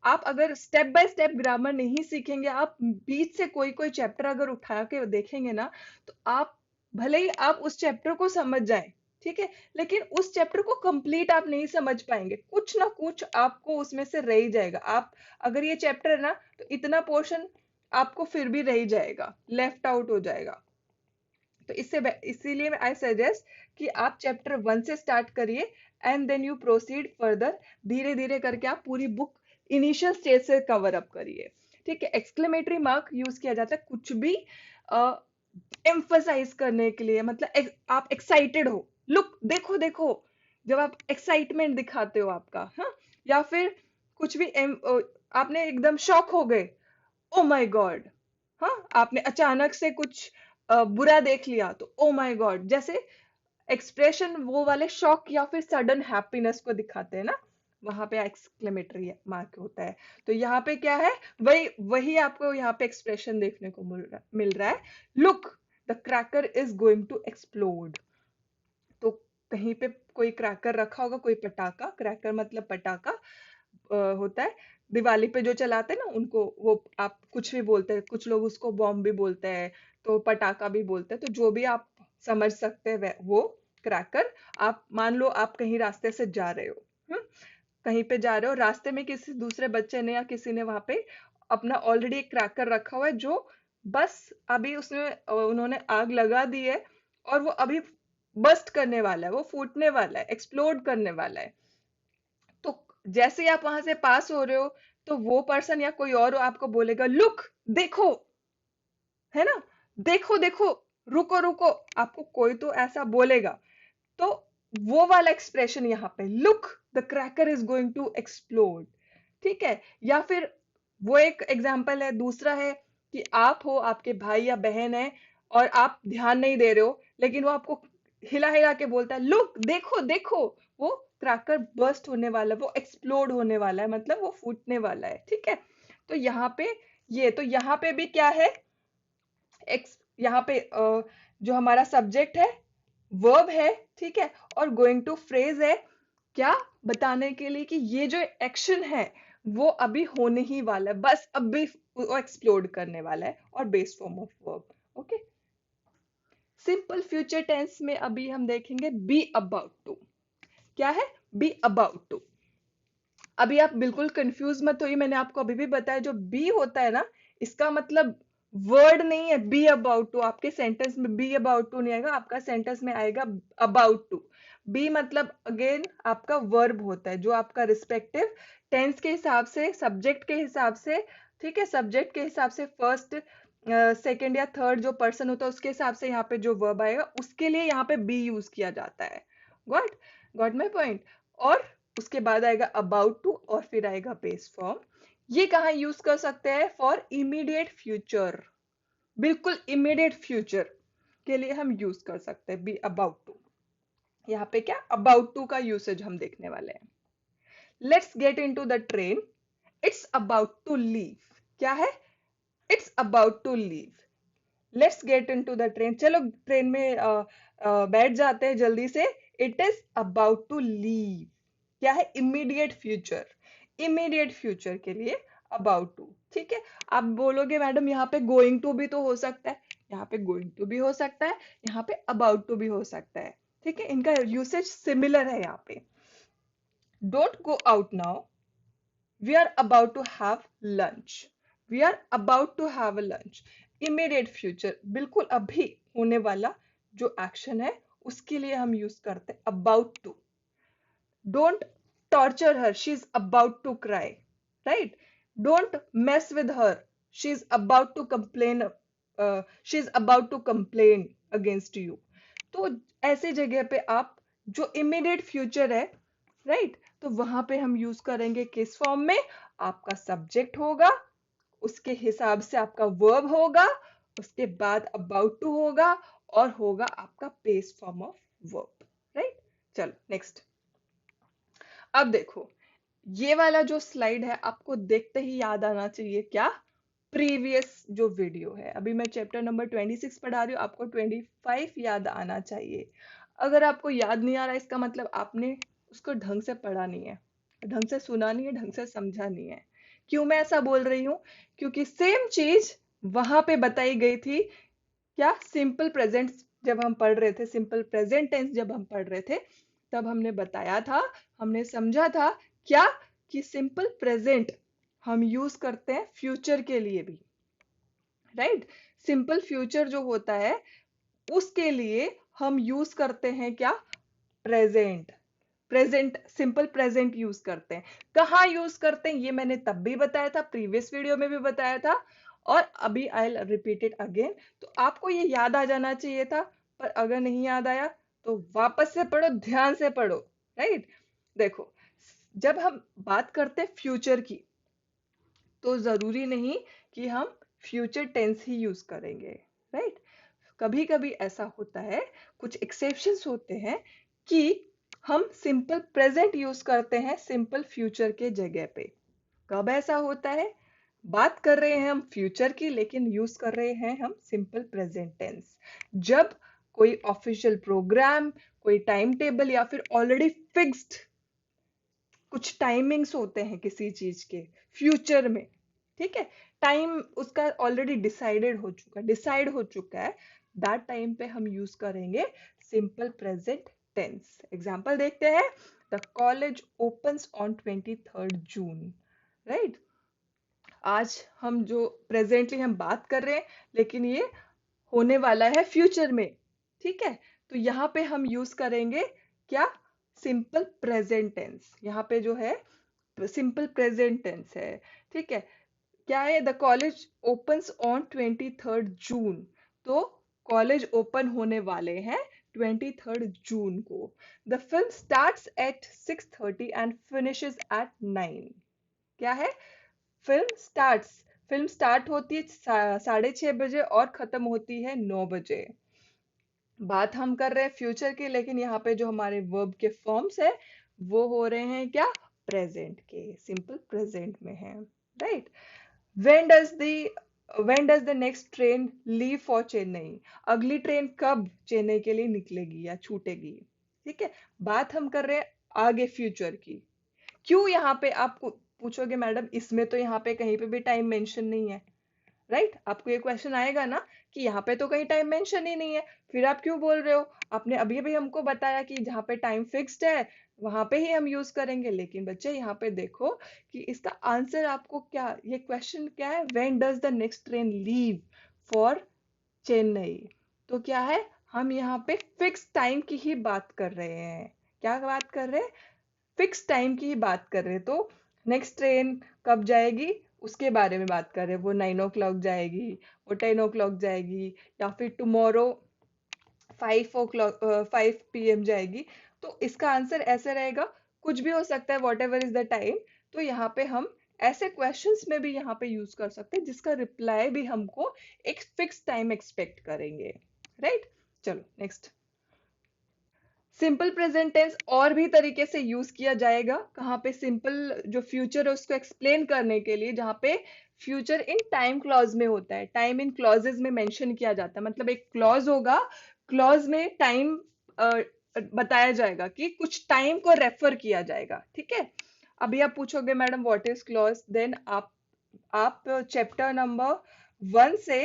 आप अगर स्टेप बाय स्टेप ग्रामर नहीं सीखेंगे, आप बीच से कोई कोई चैप्टर अगर उठा के देखेंगे ना, तो आप भले ही आप उस चैप्टर को समझ जाएं, ठीक है, लेकिन उस चैप्टर को कंप्लीट आप नहीं समझ पाएंगे, कुछ ना कुछ आपको उसमें से रह ही जाएगा। आप अगर ये चैप्टर है ना, तो इतना पोर्शन आपको फिर भी रह ही जाएगा, लेफ्ट आउट हो जाएगा। तो इसीलिए आई सजेस्ट कि आप चैप्टर 1 से स्टार्ट करिए and then you proceed further. धीरे धीरे करके आप पूरी बुक इनिशियल स्टेज से कवर अप करिए, ठीक है। एक्सक्लेमेटरी मार्क यूज किया जाता है कुछ भी एम्फसाइज करने के लिए, मतलब आप एक्साइटेड हो, लुक देखो देखो, जब आप एक्साइटमेंट दिखाते हो आपका, हाँ, या फिर कुछ भी आपने एकदम शॉक हो गए, ओ माय गॉड, हाँ, आपने अचानक से कुछ बुरा देख लिया तो ओ माय गॉड, जैसे एक्सप्रेशन वो वाले शॉक या फिर सडन हैप्पीनेस को दिखाते हैं ना, वहां पे एक्सक्लेमेटरी मार्क होता है। तो यहाँ पे क्या है, वही वही आपको यहाँ पे एक्सप्रेशन देखने को मिल रहा है, look the cracker is going to explode. तो कहीं पे कोई क्रैकर रखा होगा, कोई पटाखा, क्रैकर मतलब पटाखा होता है, दिवाली पे जो चलाते हैं ना उनको, वो आप कुछ भी बोलते हैं, कुछ लोग उसको बॉम्ब भी बोलते हैं, तो पटाखा भी बोलते हैं, तो जो भी आप समझ सकते हैं वो क्रैकर। आप मान लो आप कहीं रास्ते से जा रहे हो, कहीं पे जा रहे हो, रास्ते में किसी दूसरे बच्चे ने या किसी ने वहां पे अपना ऑलरेडी एक क्रैकर रखा हुआ है, जो बस अभी उसमें उन्होंने आग लगा दी है, और वो अभी बस्ट करने वाला है, वो फूटने वाला है, एक्सप्लोड करने वाला है। तो जैसे ही आप वहां से पास हो रहे हो, तो वो पर्सन या कोई और आपको बोलेगा, लुक देखो, है ना, देखो देखो, रुको रुको, आपको कोई तो ऐसा बोलेगा। तो वो वाला एक्सप्रेशन यहाँ पे, look the cracker is going to explode, ठीक है। या फिर वो एक एग्जाम्पल है, दूसरा है कि आप हो, आपके भाई या बहन है, और आप ध्यान नहीं दे रहे हो, लेकिन वो आपको हिला हिला के बोलता है, लुक देखो देखो, वो क्रैकर बर्स्ट होने वाला है, वो एक्सप्लोड होने वाला है, मतलब वो फूटने वाला है, ठीक है। तो यहाँ पे ये, तो यहाँ पे भी क्या है, यहाँ पे जो हमारा सब्जेक्ट है, वर्ब है, ठीक है, और गोइंग टू फ्रेज है, क्या बताने के लिए कि ये जो एक्शन है वो अभी होने ही वाला है, बस अभी वो एक्सप्लोड करने वाला है, और base form of verb. Okay, simple future tense में अभी हम देखेंगे बी अबाउट टू। क्या है? Be about to. अभी आप बिल्कुल कंफ्यूज मत होइए, मैंने आपको अभी भी बताया, जो बी होता है ना, इसका मतलब वर्ड नहीं है बी अबाउट टू। आपके सेंटेंस में बी अबाउट टू नहीं आएगा, आपका सेंटेंस में आएगा अबाउट टू। बी मतलब अगेन आपका वर्ब होता है, जो आपका रिस्पेक्टिव टेंस के हिसाब से, सब्जेक्ट के हिसाब से, ठीक है, सब्जेक्ट के हिसाब से फर्स्ट सेकंड या थर्ड जो पर्सन होता है उसके हिसाब से यहाँ पे जो वर्ब आएगा, उसके लिए यहाँ पे बी यूज किया जाता है। Got got my point. और उसके बाद आएगा अबाउट टू, और फिर आएगा बेस फॉर्म। ये कहाँ यूज कर सकते हैं? फॉर इमीडिएट फ्यूचर, बिल्कुल इमीडिएट फ्यूचर। के लिए हम यूज कर सकते हैं बी अबाउट टू। यहाँ पे क्या अबाउट टू का यूसेज हम देखने वाले हैं। Let's get into the train, it's about to leave. क्या है? It's about to leave. Let's get into the train, चलो ट्रेन में बैठ जाते हैं जल्दी से। It is about to leave. क्या है? Immediate future. इमीडिएट फ्यूचर के लिए अबाउट टू। ठीक है, आप बोलोगे मैडम यहाँ पे गोइंग टू भी तो हो सकता है। यहाँ पे गोइंग टू भी हो सकता है, यहाँ पे अबाउट टू भी हो सकता है। ठीक है, इनका यूसेज सिमिलर है यहाँ पे। Don't go out now, we are about to have lunch. We are about to have a lunch. Immediate future, बिल्कुल अभी होने वाला जो एक्शन है उसके लिए हम यूज करते हैं about to. Don't torture her, she is about to cry. Right? Don't mess with her, she is about to complain, she is about to complain against you. तो ऐसे जगह पे आप जो इमीडिएट फ्यूचर है, राइट, तो वहां पे हम यूज करेंगे किस फॉर्म में? आपका सब्जेक्ट होगा, उसके हिसाब से आपका वर्ब होगा, उसके बाद अबाउट टू होगा, और होगा आपका base form of verb. Right? चलो नेक्स्ट। अब देखो, ये वाला जो स्लाइड है आपको देखते ही याद आना चाहिए क्या? प्रीवियस जो वीडियो है, अभी मैं चैप्टर नंबर 26 पढ़ा रही हूँ, आपको 25 याद आना चाहिए। अगर आपको याद नहीं आ रहा, इसका मतलब आपने उसको ढंग से पढ़ा नहीं है, ढंग से सुना नहीं है, ढंग से समझा नहीं है। क्यों मैं ऐसा बोल रही हूँ? क्योंकि सेम चीज वहां पे बताई गई थी। क्या? सिंपल प्रेजेंट जब हम पढ़ रहे थे, सिंपल प्रेजेंट टेंस जब हम पढ़ रहे थे, तब हमने बताया था, हमने समझा था क्या, कि सिंपल प्रेजेंट हम यूज करते हैं फ्यूचर के लिए भी। राइट? सिंपल फ्यूचर जो होता है उसके लिए हम यूज करते हैं क्या? Present. Present, simple present use करते हैं। कहाँ यूज करते हैं ये मैंने तब भी बताया था, प्रीवियस वीडियो में भी बताया था, और अभी आई रिपीट इट अगेन। तो आपको ये याद आ जाना चाहिए था, पर अगर नहीं याद आया तो वापस से पढ़ो, ध्यान से पढ़ो। राइट? देखो, जब हम बात करते हैं फ्यूचर की, तो जरूरी नहीं कि हम फ्यूचर टेंस ही यूज करेंगे। राइट? कभी कभी ऐसा होता है, कुछ एक्सेप्शंस होते हैं कि हम सिंपल प्रेजेंट यूज करते हैं सिंपल फ्यूचर के जगह पे। कब ऐसा होता है? बात कर रहे हैं हम फ्यूचर की, लेकिन यूज कर रहे हैं हम सिंपल प्रेजेंट टेंस। जब कोई ऑफिशियल प्रोग्राम, कोई टाइम टेबल, या फिर ऑलरेडी फिक्स्ड कुछ टाइमिंग्स होते हैं किसी चीज के फ्यूचर में। ठीक है, टाइम उसका ऑलरेडी डिसाइड हो चुका है, दैट टाइम पे हम यूज करेंगे सिंपल प्रेजेंट टेंस। एग्जांपल देखते हैं। The college opens on 23rd June. Right? आज हम जो प्रेजेंटली हम बात कर रहे हैं, लेकिन ये होने वाला है फ्यूचर में। ठीक है, तो यहाँ पे हम यूज करेंगे क्या? Simple present tense. यहाँ पे जो है सिंपल प्रेजेंट टेंस है। ठीक है, क्या है? The college opens on 23rd June. तो कॉलेज ओपन होने वाले हैं 23rd जून को। The film starts at 6:30 and finishes at 9। क्या है? फिल्म स्टार्ट होती है 6:30 बजे और खत्म होती है 9 बजे। बात हम कर रहे हैं फ्यूचर की, लेकिन यहाँ पे जो हमारे वर्ब के फॉर्म्स है वो हो रहे हैं क्या? प्रेजेंट के, सिंपल प्रेजेंट में है। Right? When does the when does the next train leave for Chennai? अगली ट्रेन कब चेन्नई के लिए निकलेगी या छूटेगी? ठीक है, बात हम कर रहे हैं आगे फ्यूचर की। क्यों यहाँ पे आप पूछोगे मैडम, इसमें तो यहाँ पे कहीं पे भी टाइम मेंशन नहीं है। राइट? आपको ये क्वेश्चन आएगा ना कि यहाँ पे तो कहीं टाइम मेंशन ही नहीं है, फिर आप क्यों बोल रहे हो? आपने अभी अभी हमको बताया कि जहाँ पे टाइम फिक्स्ड है वहां पे ही हम यूज करेंगे। लेकिन बच्चे यहाँ पे देखो कि इसका आंसर आपको क्या, ये क्वेश्चन क्या है? When does the next train leave for Chennai? तो क्या है? हम यहाँ पे फिक्स टाइम की ही बात कर रहे हैं। क्या बात कर रहे हैं? फिक्स टाइम की ही बात कर रहे हैं। तो नेक्स्ट ट्रेन कब जाएगी उसके बारे में बात कर रहे हैं। वो 9 o'clock जाएगी, वो 10 o'clock जाएगी, या फिर टुमारो 5 PM जाएगी। तो इसका आंसर ऐसे रहेगा, कुछ भी हो सकता है, what ever is the time. तो यहाँ पे हम ऐसे क्वेश्चंस में भी यहाँ पे यूज कर सकते हैं जिसका रिप्लाई भी हमको एक फिक्स टाइम एक्सपेक्ट करेंगे। राइट? चलो नेक्स्ट। सिंपल प्रेजेंट टेंस और भी तरीके से यूज किया जाएगा। कहाँ पे सिंपल जो फ्यूचर है उसको एक्सप्लेन करने के लिए, जहाँ पे फ्यूचर इन टाइम क्लॉज में होता है, टाइम इन क्लॉजेज में मेंशन किया जाता है। मतलब एक क्लॉज होगा, क्लॉज में टाइम बताया जाएगा कि कुछ टाइम को रेफर किया जाएगा। ठीक है, अभी आप पूछोगे मैडम व्हाट इज क्लॉज, देन आप चैप्टर नंबर 1 से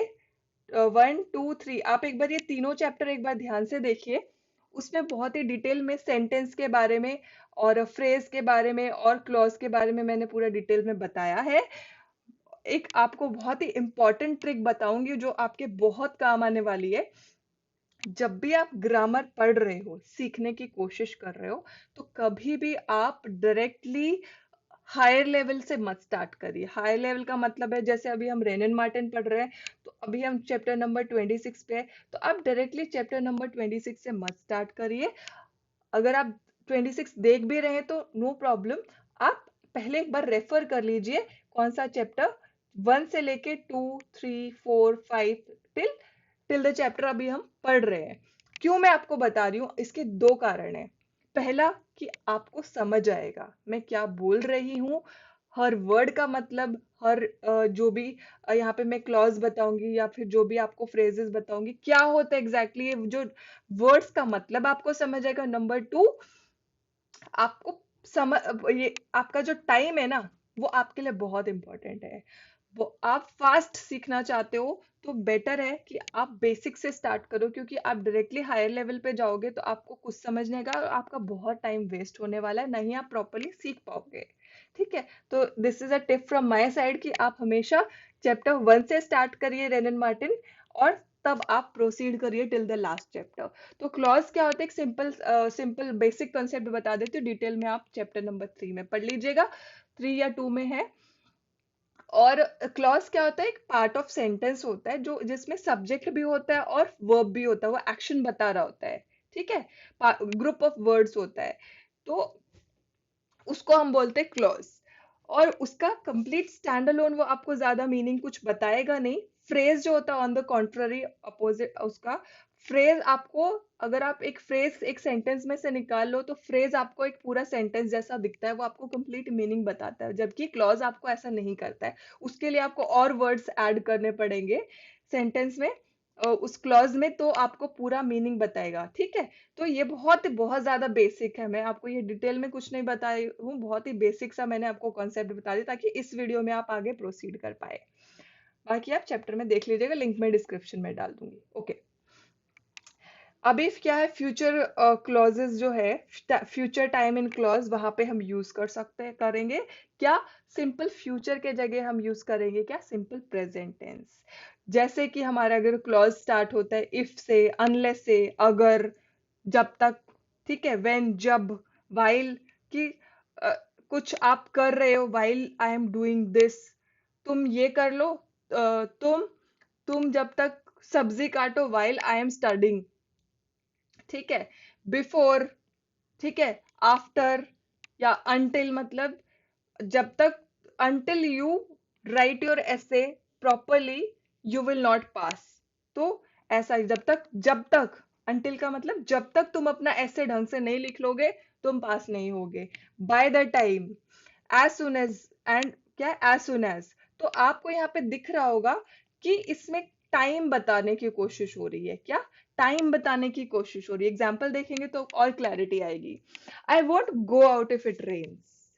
1 2 3 आप एक बार ये तीनों चैप्टर एक बार ध्यान से देखिए। उसमें बहुत ही डिटेल में सेंटेंस के बारे में और फ्रेज के बारे में और क्लॉज के बारे में मैंने पूरा डिटेल में बताया है। एक आपको बहुत ही इंपॉर्टेंट ट्रिक बताऊंगी जो आपके बहुत काम आने वाली है। जब भी आप ग्रामर पढ़ रहे हो, सीखने की कोशिश कर रहे हो, तो कभी भी आप डायरेक्टली हायर लेवल से मत स्टार्ट करिए। हायर लेवल का मतलब है जैसे अभी हम रेनन मार्टिन पढ़ रहे हैं, तो अभी हम चैप्टर नंबर 26 पे है, तो आप डायरेक्टली चैप्टर नंबर 26 से मत स्टार्ट करिए। अगर आप 26 देख भी रहे हैं तो नो प्रॉब्लम, आप पहले एक बार रेफर कर लीजिए कौन सा चैप्टर, 1 से लेके 2 3 4 5 टिल टिल द चैप्टर अभी हम पढ़ रहे हैं। क्यों मैं आपको बता रही हूँ, इसके दो कारण है। पहला कि आपको समझ आएगा मैं क्या बोल रही हूँ, हर वर्ड का मतलब, हर जो भी यहाँ पे मैं क्लॉज बताऊंगी या फिर जो भी आपको फ्रेजेस बताऊंगी क्या होता है एग्जैक्टली जो वर्ड्स का मतलब आपको समझ आएगा। नंबर 2, आपको समझ, ये आपका जो टाइम है ना, वो आपके लिए बहुत इंपॉर्टेंट है। वो आप फास्ट सीखना चाहते हो तो बेटर है कि आप बेसिक से स्टार्ट करो, क्योंकि आप डायरेक्टली हायर लेवल पे जाओगे तो आपको कुछ समझने का और आपका बहुत टाइम वेस्ट होने वाला है, नहीं आप प्रॉपरली सीख पाओगे। ठीक है, तो this is a tip from my side कि आप हमेशा चैप्टर 1 से स्टार्ट करिए रेनन मार्टिन, और तब आप प्रोसीड करिए टिल द लास्ट चैप्टर। तो क्लॉज क्या होता है, एक सिंपल सिंपल बेसिक कंसेप्ट बता देती हूँ, डिटेल में आप चैप्टर नंबर 3 में पढ़ लीजिएगा, 3 या 2 में है। और क्लॉज क्या होता है, एक पार्ट ऑफ सेंटेंस होता है जो जिसमें सब्जेक्ट भी होता है और वर्ब भी होता है, वो एक्शन बता रहा होता है। ठीक है, ग्रुप ऑफ वर्ड्स होता है, तो उसको हम बोलते हैं क्लॉज। और उसका कंप्लीट स्टैंड अलोन वो आपको ज्यादा मीनिंग कुछ बताएगा नहीं। फ्रेज जो होता है ऑन द कॉन्ट्ररी अपोजिट उसका, फ्रेज आपको, अगर आप एक फ्रेज एक सेंटेंस में से निकाल लो तो फ्रेज आपको एक पूरा सेंटेंस जैसा दिखता है, वो आपको कंप्लीट मीनिंग बताता है, जबकि क्लॉज आपको ऐसा नहीं करता है। उसके लिए आपको और वर्ड्स ऐड करने पड़ेंगे सेंटेंस में, उस क्लॉज में, तो आपको पूरा मीनिंग बताएगा। ठीक है, तो ये बहुत ज्यादा बेसिक है, मैं आपको ये डिटेल में कुछ नहीं बताई हूँ, बहुत ही बेसिक सा मैंने आपको कॉन्सेप्ट बता दिया ताकि इस वीडियो में आप आगे प्रोसीड कर पाए। बाकी आप चैप्टर में देख लीजिएगा, लिंक मैं डिस्क्रिप्शन में डाल दूंगी। ओके, अभी क्या है, फ्यूचर क्लॉजेस जो है, फ्यूचर टाइम इन क्लॉज, वहां पे हम यूज कर सकते हैं, करेंगे क्या, सिंपल फ्यूचर के जगह हम यूज करेंगे क्या, सिंपल प्रेजेंट टेंस। जैसे कि हमारा अगर क्लॉज स्टार्ट होता है इफ से, अनलेस से, अगर, जब तक, ठीक है, व्हेन, जब, वाइल, कि कुछ आप कर रहे हो, while I am doing this, तुम ये कर लो, तुम जब तक सब्जी काटो, वाइल आई एम स्टडिंग। ठीक है, बिफोर, ठीक है, आफ्टर, या अनटिल, मतलब जब तक, until you right your essay properly you will not pass. तो ऐसा ही, जब तक अनटिल का मतलब जब तक तुम अपना ऐसे ढंग से नहीं लिख लोगे तुम पास नहीं होगे। By the time, as soon as, and क्या, एज सुन एज। तो आपको यहाँ पे दिख रहा होगा कि इसमें टाइम बताने की कोशिश हो रही है, क्या, टाइम बताने की कोशिश हो रही है। एग्जाम्पल देखेंगे तो और क्लैरिटी आएगी। I won't go out if it rains,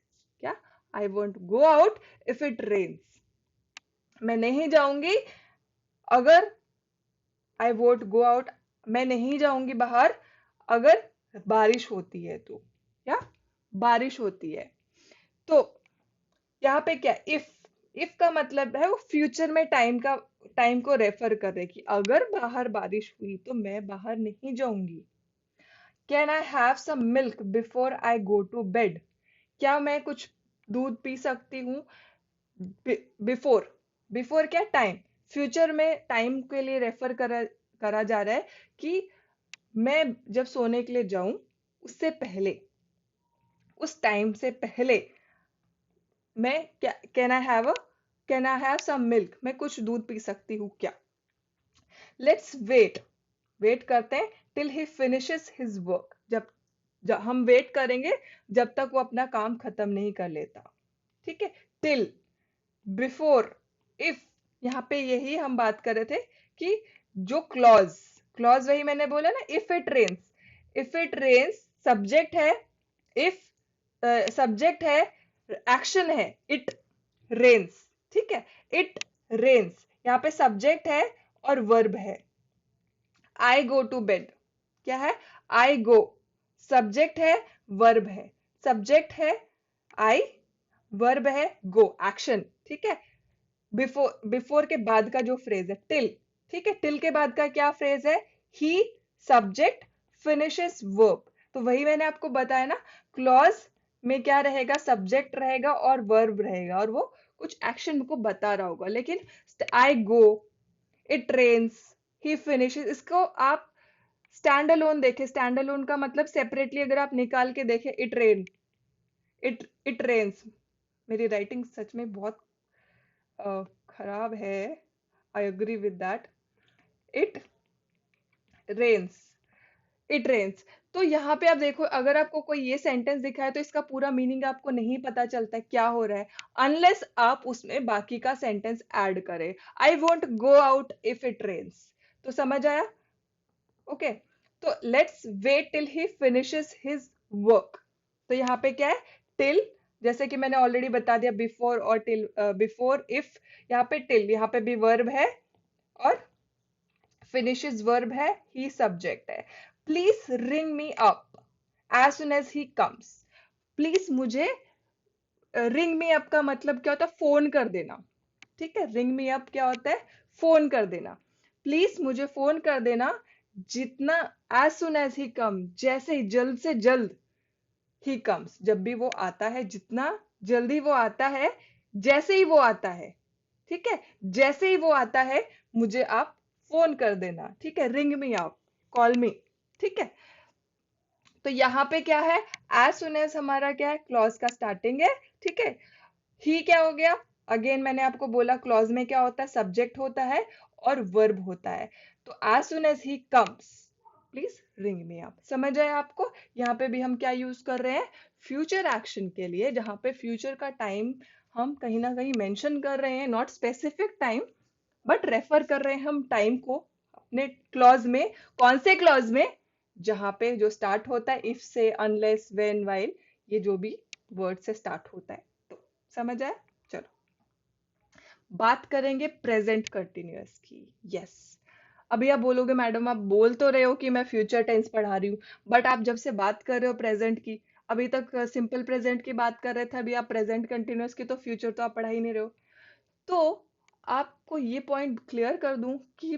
क्या, I won't go out if it rains, मैं नहीं जाऊंगी अगर, आई वोंट गो आउट, मैं नहीं जाऊंगी बाहर अगर बारिश होती है तो, क्या, बारिश होती है। तो यहाँ पे क्या, इफ का मतलब है वो फ्यूचर में टाइम को रेफर कर रहे कि अगर बाहर बारिश हुई तो मैं बाहर नहीं जाऊंगी। Can I have some milk before I go to bed, क्या मैं कुछ दूध पी सकती हूँ बिफोर, बिफोर क्या, टाइम, फ्यूचर में टाइम के लिए रेफर करा करा जा रहा है कि मैं जब सोने के लिए जाऊं उससे पहले, उस टाइम से पहले मैं क्या, can I have some milk, मैं कुछ दूध पी सकती हूँ क्या। लेट्स वेट, वेट करते हैं till he finishes his work, जब हम वेट करेंगे जब तक वो अपना काम खत्म नहीं कर लेता। ठीक है, टिल, बिफोर, इफ, यहाँ पे यही हम बात कर रहे थे कि जो क्लॉज, क्लॉज वही मैंने बोला ना, if it rains, if it rains subject है, इफ सब्जेक्ट है, एक्शन है, इट रेन्स। ठीक है, इट रेन्स, यहाँ पे सब्जेक्ट है और वर्ब है। आई गो टू बेड, क्या है, आई गो, सब्जेक्ट है, वर्ब है, सब्जेक्ट है आई, वर्ब है गो, एक्शन। ठीक है, बिफोर, बिफोर के बाद का जो फ्रेज है टिल, ठीक है, टिल के बाद का क्या फ्रेज है, ही, सब्जेक्ट, फिनिशेस वर्ब। तो वही मैंने आपको बताया ना, क्लॉज में क्या रहेगा, सब्जेक्ट रहेगा और वर्ब रहेगा, और वो कुछ एक्शन को बता रहा होगा। लेकिन I go, it rains, he finishes, इसको आप स्टैंड अलोन देखे, स्टैंड अलोन का मतलब सेपरेटली अगर आप निकाल के देखें, इट रेन, इट रेन्स। मेरी राइटिंग सच में बहुत खराब है, I agree with that, it rains, it rains. तो यहाँ पे आप देखो, अगर आपको कोई ये सेंटेंस दिखा है तो इसका पूरा मीनिंग आपको नहीं पता चलता है क्या हो रहा है, अनलेस आप उसमें बाकी का सेंटेंस ऐड करें। I won't go out if it rains, तो समझ आया? ओके, तो let's wait till he finishes his work. तो यहाँ पे क्या है, टिल, जैसे कि मैंने ऑलरेडी बता दिया, बिफोर और टिल, बिफोर, इफ, यहाँ पे टिल, यहाँ पे भी वर्ब है और फिनिशेस वर्ब है, ही सब्जेक्ट है। Please ring me up as soon as he comes, please मुझे, रिंग मी अप का मतलब क्या होता है, फोन कर देना। ठीक है, रिंग मी अप क्या होता है, फोन कर देना। प्लीज मुझे फोन कर देना, जितना, एज सुन एज ही कम, जैसे ही, जल्द से जल्द, ही कम्स, जब भी वो आता है, जितना जल्दी वो आता है, जैसे ही वो आता है। ठीक है, जैसे ही वो आता है मुझे आप फोन कर देना। ठीक है, रिंग मी अप, कॉल मी। ठीक है, तो यहाँ पे क्या है, एज सुन एज हमारा क्या है, क्लॉज का स्टार्टिंग है। ठीक है, ही क्या हो गया, अगेन मैंने आपको बोला क्लॉज में क्या होता है, सब्जेक्ट होता है और वर्ब होता है। तो as soon as he comes, please ring me up. समझ आया आपको? यहाँ पे भी हम क्या यूज कर रहे हैं, फ्यूचर एक्शन के लिए, जहां पे फ्यूचर का टाइम हम कहीं ना कहीं मेंशन कर रहे हैं, not specific time, but refer कर रहे हैं हम टाइम को अपने क्लॉज में। कौन से क्लॉज में, जहां पे जो स्टार्ट होता है इफ से, अनलेस, व्हेन, व्हाइल, ये जो भी वर्ड से स्टार्ट होता है। तो समझ आया? चलो बात करेंगे प्रेजेंट कंटिन्यूअस की। यस, अभी आप बोलोगे मैडम आप बोल तो रहे हो कि मैं फ्यूचर टेंस पढ़ा रही हूँ, बट आप जब से बात कर रहे हो प्रेजेंट की, अभी तक सिंपल प्रेजेंट की बात कर रहे थे, अभी आप प्रेजेंट कंटिन्यूअस की, तो फ्यूचर तो आप पढ़ा ही नहीं रहे हो। तो आपको ये पॉइंट क्लियर कर दूं कि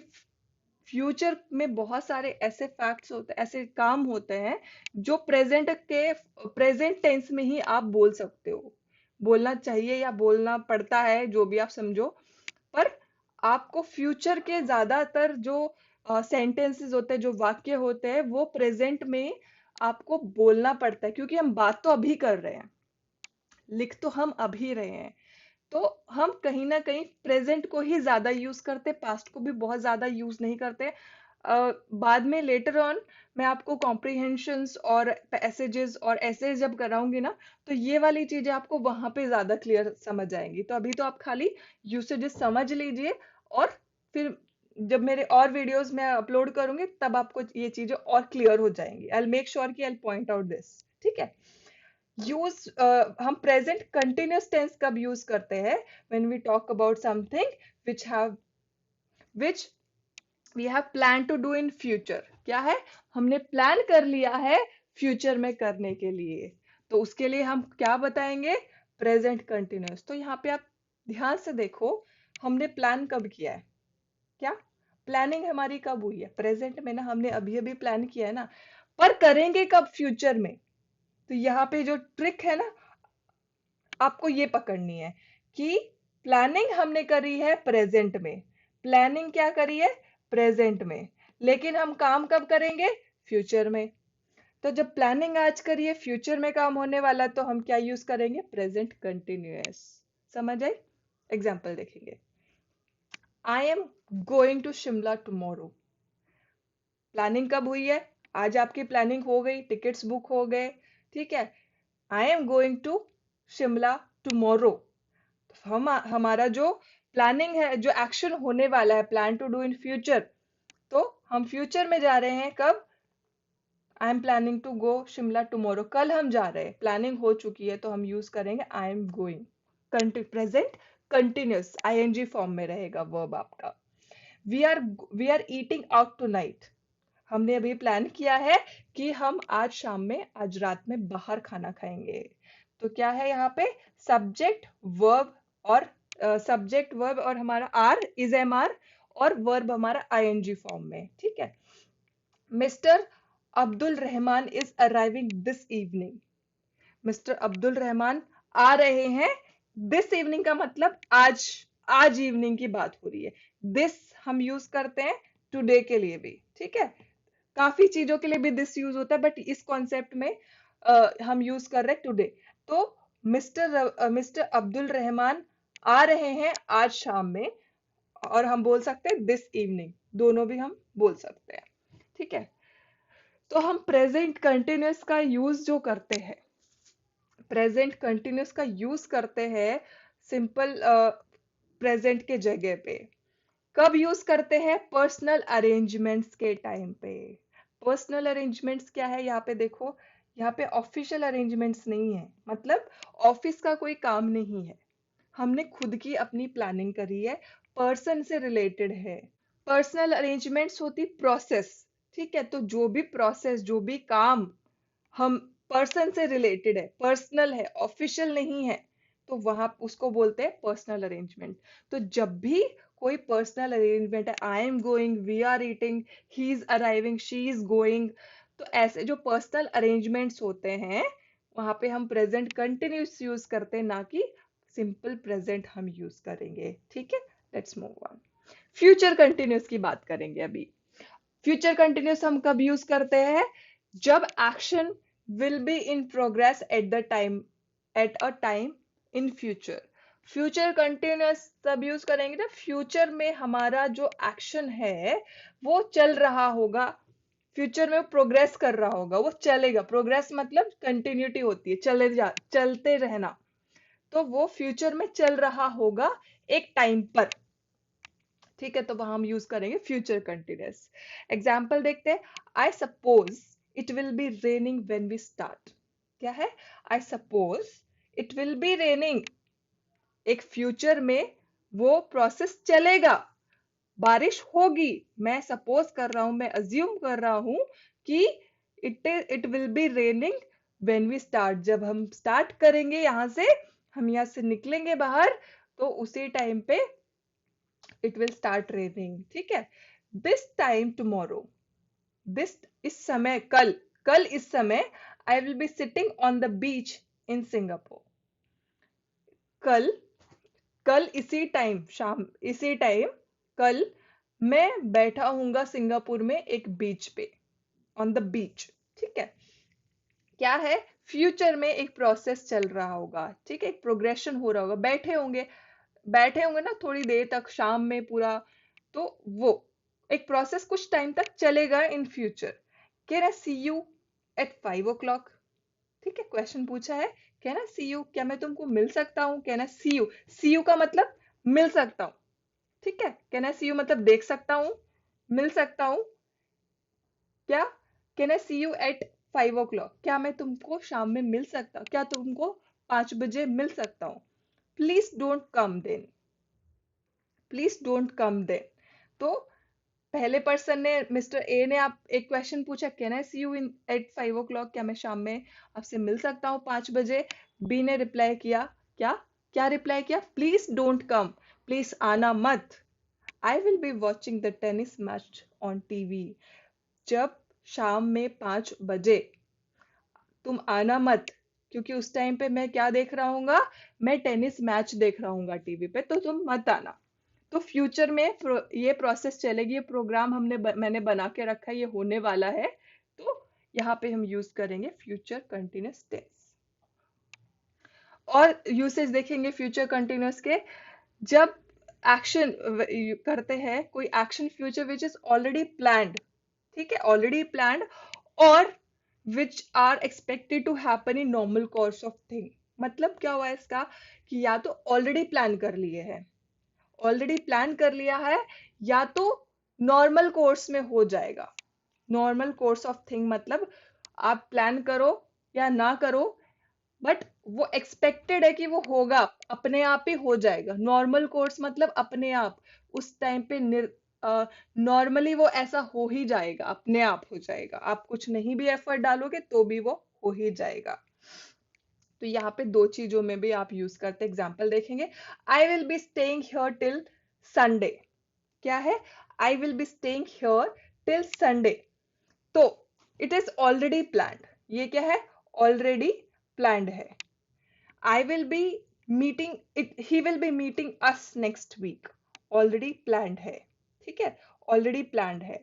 फ्यूचर में बहुत सारे ऐसे फैक्ट्स होते हैं, ऐसे काम होते हैं जो प्रेजेंट टेंस में ही आप बोल सकते हो, बोलना चाहिए या बोलना पड़ता है, जो भी आप समझो। पर आपको फ्यूचर के ज्यादातर जो सेंटेंसेस होते हैं, जो वाक्य होते हैं, वो प्रेजेंट में आपको बोलना पड़ता है, क्योंकि हम बात तो अभी कर रहे हैं, लिख तो हम अभी रहे हैं। तो हम कहीं ना कहीं प्रेजेंट को ही ज्यादा यूज करते, पास्ट को भी बहुत ज्यादा यूज नहीं करते। बाद में लेटर ऑन मैं आपको कॉम्प्रिहेंशंस और पैसेजेस और ऐसे जब कराऊंगी ना, तो ये वाली चीजें आपको वहां पे ज्यादा क्लियर समझ आएंगी। तो अभी तो आप खाली यूसेजेस समझ लीजिए, और फिर जब मेरे और वीडियोस मैं अपलोड करूंगी तब आपको ये चीजें और क्लियर हो जाएंगी। आई मेक श्योर कि आई पॉइंट आउट दिस। ठीक है, यूज, हम प्रेजेंट कंटिन्यूअस टेंस कब यूज करते हैं, when we talk about something which have, which we have plan to do in future. क्या है, हमने प्लान कर लिया है फ्यूचर में करने के लिए, तो उसके लिए हम क्या बताएंगे, प्रेजेंट कंटिन्यूअस। तो यहाँ पे आप ध्यान से देखो, हमने प्लान कब किया है, क्या प्लानिंग हमारी कब हुई है, प्रेजेंट में ना, हमने अभी अभी प्लान किया है ना, पर करेंगे कब, फ्यूचर में। तो यहाँ पे जो ट्रिक है ना, आपको ये पकड़नी है कि प्लानिंग हमने करी है प्रेजेंट में, प्लानिंग क्या करी है, प्रेजेंट में, लेकिन हम काम कब करेंगे, फ्यूचर में। तो जब प्लानिंग आज करिए, फ्यूचर में काम होने वाला, तो हम क्या यूज करेंगे, प्रेजेंट कंटिन्यूअस। समझ आई? एग्जाम्पल देखेंगे, I am going to Shimla tomorrow. Planning कब हुई है? आज आपकी प्लानिंग हो गई, टिकट्स बुक हो गए, ठीक है। I am going to Shimla tomorrow. हम हमारा जो प्लानिंग है, जो एक्शन होने वाला है, plan to do in future, तो हम फ्यूचर में जा रहे हैं कब? I am planning to go Shimla tomorrow, कल हम जा रहे हैं, प्लानिंग हो चुकी है तो हम यूज करेंगे I am going. Present continuous ING form में रहेगा वर्ब आपका। We are we are eating out tonight. हमने अभी प्लान किया है कि हम आज शाम में, आज रात में बाहर खाना खाएंगे। तो क्या है यहाँ पे? सब्जेक्ट वर्ब, और सब्जेक्ट वर्ब और हमारा आर इज एम आर, और वर्ब हमारा आईएनजी फॉर्म में, ठीक है। Mister Abdul Rahman is arriving this evening. Mister Abdul Rahman आ रहे हैं। दिस इवनिंग का मतलब आज, आज इवनिंग की बात हो रही है। दिस हम यूज करते हैं टुडे के लिए भी, ठीक है। काफी चीजों के लिए भी दिस यूज होता है, बट इस कॉन्सेप्ट में हम यूज कर रहे हैं टुडे। तो मिस्टर अब्दुल रहमान आ रहे हैं आज शाम में, और हम बोल सकते हैं दिस इवनिंग, दोनों भी हम बोल सकते हैं, ठीक है। तो हम प्रेजेंट कंटिन्यूअस का यूज जो करते हैं, प्रेजेंट कंटिन्यूअस का यूज करते हैं सिंपल प्रेजेंट के जगह पे, कब यूज करते हैं? पर्सनल अरेंजमेंट्स के टाइम पे। पर्सनल अरेंजमेंट्स क्या है? यहाँ पे देखो, यहाँ पे ऑफिशियल अरेंजमेंट्स नहीं है, मतलब ऑफिस का कोई काम नहीं है, हमने खुद की अपनी प्लानिंग करी है, पर्सन से रिलेटेड है। पर्सनल अरेंजमेंट्स होती प्रोसेस, ठीक है। तो जो भी प्रोसेस, जो भी काम हम पर्सन से रिलेटेड है, पर्सनल है, ऑफिशियल नहीं है, तो वहां उसको बोलते हैं पर्सनल अरेंजमेंट। तो जब भी कोई पर्सनल अरेंजमेंट है, I am going, we are eating, he is arriving, she is going, तो ऐसे जो पर्सनल अरेंजमेंट्स होते हैं, वहां पे हम प्रेजेंट कंटिन्यूस यूज करते हैं, ना कि सिंपल प्रेजेंट हम यूज करेंगे, ठीक है। Let's move on. Future continuous की बात करेंगे अभी। फ्यूचर कंटिन्यूस हम कब यूज करते हैं? जब action will be in progress at the time, at a time in future. Future continuous तब यूज करेंगे जब फ्यूचर में हमारा जो एक्शन है वो चल रहा होगा, फ्यूचर में वो प्रोग्रेस कर रहा होगा, वो चलेगा। प्रोग्रेस मतलब कंटिन्यूटी होती है, चलते रहना। तो वो फ्यूचर में चल रहा होगा एक टाइम पर, ठीक है। तो वहां हम यूज करेंगे फ्यूचर कंटिन्यूअस। एग्जाम्पल देखते हैं। I suppose it will be raining when we start. क्या है? I suppose it will be raining, एक फ्यूचर में वो प्रोसेस चलेगा, बारिश होगी। मैं सपोज कर रहा हूं, मैं अज्यूम कर रहा हूं कि it will be raining when we start. जब हम स्टार्ट करेंगे, यहां से हम यहां से निकलेंगे बाहर, तो उसी टाइम पे इट विल स्टार्ट रेनिंग, ठीक है। दिस टाइम टुमारो, दिस इस समय, कल, कल इस समय, आई will be sitting on the beach in Singapore. कल, कल इसी टाइम, शाम इसी टाइम, कल मैं बैठा हूंगा सिंगापुर में एक बीच पे, ऑन द बीच, ठीक है। क्या है? फ्यूचर में एक प्रोसेस चल रहा होगा, ठीक है, एक प्रोग्रेशन हो रहा होगा, बैठे होंगे ना थोड़ी देर तक शाम में पूरा, तो वो एक प्रोसेस कुछ टाइम तक चलेगा in future. Can I see you at 5 o'clock? ठीक है, क्वेश्चन पूछा है, कैन आई सी यू, क्या मैं तुमको मिल सकता हूँ? Can I see you, see you का मतलब मिल सकता हूँ, ठीक है। कैन आई सी यू मतलब देख सकता हूँ, मिल सकता हूँ। क्या? Can I see you at 5 o'clock, क्या मैं तुमको शाम में मिल सकता हूँ, क्या तुमको 5 बजे मिल सकता हूँ? Please don't come then, please don't come then. तो पहले पर्सन ने, मिस्टर ए ने आप एक क्वेश्चन पूछा, can I see you in at 5 o'clock, क्या मैं शाम में आपसे मिल सकता हूँ 5 बजे? बी ने रिप्लाई किया, क्या क्या रिप्लाई किया? प्लीज डोंट कम, प्लीज आना मत। आई will be watching the tennis match on TV. जब शाम में 5 बजे, तुम आना मत, क्योंकि उस टाइम पे मैं क्या देख रहा हूँगा? मैं टेनिस मैच देख रहा हूँगा टीवी पे, तो तुम मत आना। तो फ्यूचर में ये प्रोसेस चलेगी, ये प्रोग्राम मैंने बना के रखा है, ये होने वाला है। तो यहाँ पे हम यूज करेंगे फ्यूचर कंटिन्यूअस टेंस। और यूसेज देखेंगे फ्यूचर कंटिन्यूअस के, जब एक्शन करते हैं, कोई action future which is already planned, ठीक है, ऑलरेडी प्लान्ड, और which are expected to happen in normal course of thing. मतलब क्या हुआ इसका कि या तो ऑलरेडी प्लान कर लिए है, ऑलरेडी प्लान कर लिया है, या तो नॉर्मल कोर्स में हो जाएगा। नॉर्मल कोर्स ऑफ थिंग मतलब आप प्लान करो या ना करो, बट वो एक्सपेक्टेड है कि वो होगा, अपने आप ही हो जाएगा। नॉर्मल कोर्स मतलब अपने आप उस टाइम पे नॉर्मली वो ऐसा हो ही जाएगा, अपने आप हो जाएगा, आप कुछ नहीं भी एफर्ट डालोगे तो भी वो हो ही जाएगा। तो यहाँ पे दो चीजों में भी आप यूज करते एग्जाम्पल देखेंगे। आई will be staying here till Sunday. क्या है? I will be staying here till Sunday. तो इट इज ऑलरेडी प्लान्ड। ये क्या है? ऑलरेडी प्लान्ड है। I will be meeting it, he will be meeting us next week. Already planned है, ठीक है? Already planned है।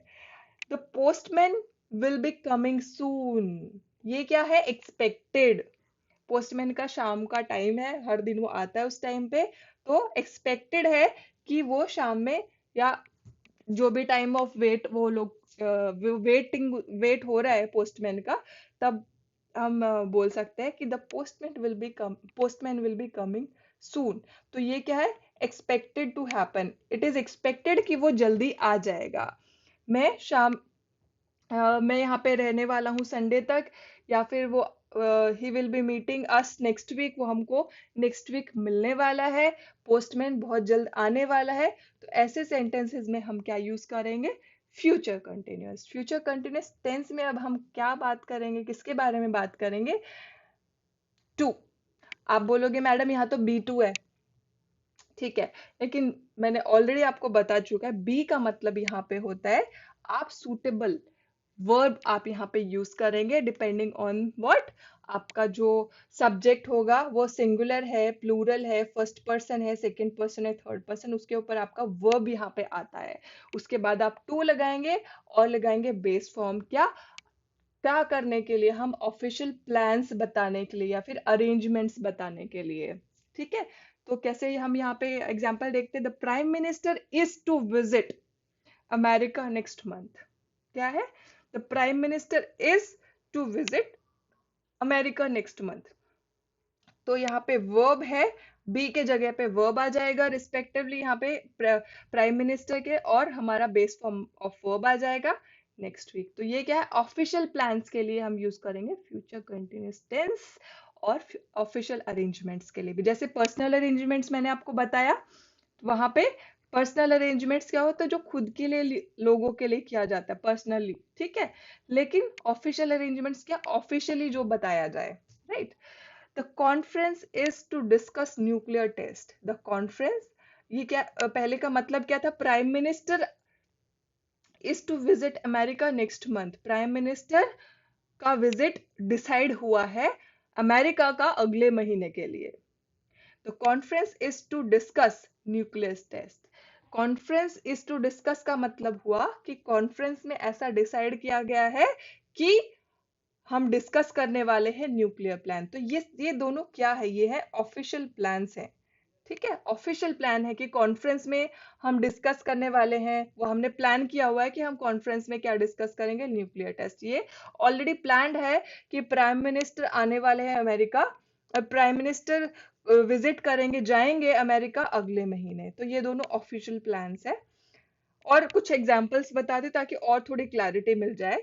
The postman will be coming soon. ये क्या है? Expected. पोस्टमैन का शाम का टाइम है, हर दिन वो आता है उस टाइम पे, तो एक्सपेक्टेड है कि वो शाम में या जो भी टाइम ऑफ वेट वो लोग वेट हो रहा है पोस्टमैन का, तब हम बोल सकते हैं कि the postman will be coming soon. तो ये क्या है? Expected to happen, it is expected कि वो जल्दी आ जाएगा। मैं शाम मैं यहाँ पे रहने वाला हूँ संडे तक, या फिर वो he will be meeting us next week, वो हमको नेक्स्ट वीक मिलने वाला है, पोस्टमैन बहुत जल्द आने वाला है। तो ऐसे सेंटेंसेस में हम क्या यूज करेंगे? Future continuous. Future continuous tense में अब हम क्या बात करेंगे, किसके बारे में बात करेंगे? टू। आप बोलोगे मैडम यहाँ तो बी टू है, ठीक है, लेकिन मैंने ऑलरेडी आपको बता चुका है बी का मतलब यहाँ पे होता है आप सूटेबल वर्ब आप यहाँ पे यूज करेंगे डिपेंडिंग ऑन व्हाट, आपका जो सब्जेक्ट होगा वो सिंगुलर है, प्लूरल है, फर्स्ट पर्सन है, सेकंड पर्सन है, थर्ड पर्सन, उसके ऊपर आपका वर्ब यहाँ पे आता है। उसके बाद आप टू लगाएंगे और लगाएंगे बेस फॉर्म। क्या करने के लिए? हम ऑफिशियल प्लान्स बताने के लिए या फिर अरेंजमेंट्स बताने के लिए, ठीक है। तो कैसे हम यहाँ पे एग्जांपल देखते हैं, the prime minister is to visit America next month. क्या है? The prime minister is to visit America next month. तो यहाँ पे वर्ब है, बी के जगह पे वर्ब आ जाएगा रिस्पेक्टिवली यहाँ पे प्राइम मिनिस्टर के, और हमारा बेस फॉर्म ऑफ वर्ब आ जाएगा नेक्स्ट वीक। तो ये क्या है? ऑफिशियल प्लान्स के लिए हम यूज करेंगे फ्यूचर कंटिन्यूअस टेंस, और ऑफिशियल अरेंजमेंट्स के लिए भी, जैसे पर्सनल अरेंजमेंट्स मैंने आपको बताया, वहां पे पर्सनल अरेंजमेंट्स क्या होता है? जो खुद के लिए लोगों के लिए किया जाता है पर्सनली, ठीक है। लेकिन ऑफिशियल अरेंजमेंट्स क्या? ऑफिशियली जो बताया जाए, right. The conference is to discuss nuclear test. The conference, ये क्या पहले का मतलब क्या था? Prime minister is to visit America next month. Prime minister का विजिट डिसाइड हुआ है अमेरिका का अगले महीने के लिए। The conference is to discuss nuclear test. Conference is to discuss का मतलब हुआ कि कॉन्फ्रेंस में ऐसा डिसाइड किया गया है कि हम डिस्कस करने वाले हैं न्यूक्लियर प्लान। तो ये दोनों क्या है? ये है ऑफिशियल प्लान्स हैं, ठीक है। ऑफिशियल प्लान है कि कॉन्फ्रेंस में हम डिस्कस करने वाले हैं, वो हमने प्लान किया हुआ है कि हम कॉन्फ्रेंस में क्या डिस्कस करेंगे? Nuclear test. ये ऑलरेडी प्लान्ड है कि प्राइम मिनिस्टर आने वाले हैं अमेरिका, और प्राइम मिनिस्टर विजिट करेंगे, जाएंगे अमेरिका अगले महीने। तो ये दोनों ऑफिशियल प्लान्स है। और कुछ एग्जाम्पल्स बता दे ताकि और थोड़ी क्लैरिटी मिल जाए।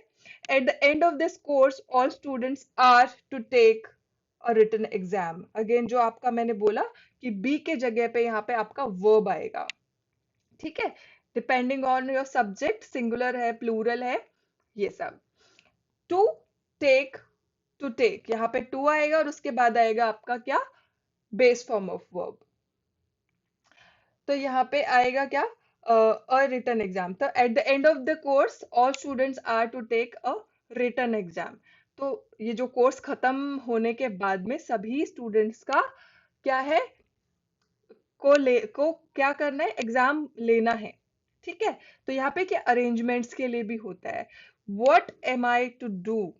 At the end of this course all students are to take a written exam. Again जो आपका मैंने बोला कि बी के जगह पे यहाँ पे आपका वर्ब आएगा, ठीक है, depending on your subject, singular है, प्लूरल है, ये सब। टू टेक, टू टेक यहाँ पे टू आएगा और उसके बाद आएगा आपका क्या? Base form of verb. तो यहाँ पे आएगा क्या? A written exam. तो at the end of the course all students are to take a written exam. तो ये जो कोर्स खत्म होने के बाद में सभी स्टूडेंट्स का क्या है? को क्या करना है? एग्जाम लेना है, ठीक है। तो यहाँ पे क्या अरेंजमेंट्स के लिए भी होता है, what am I to do,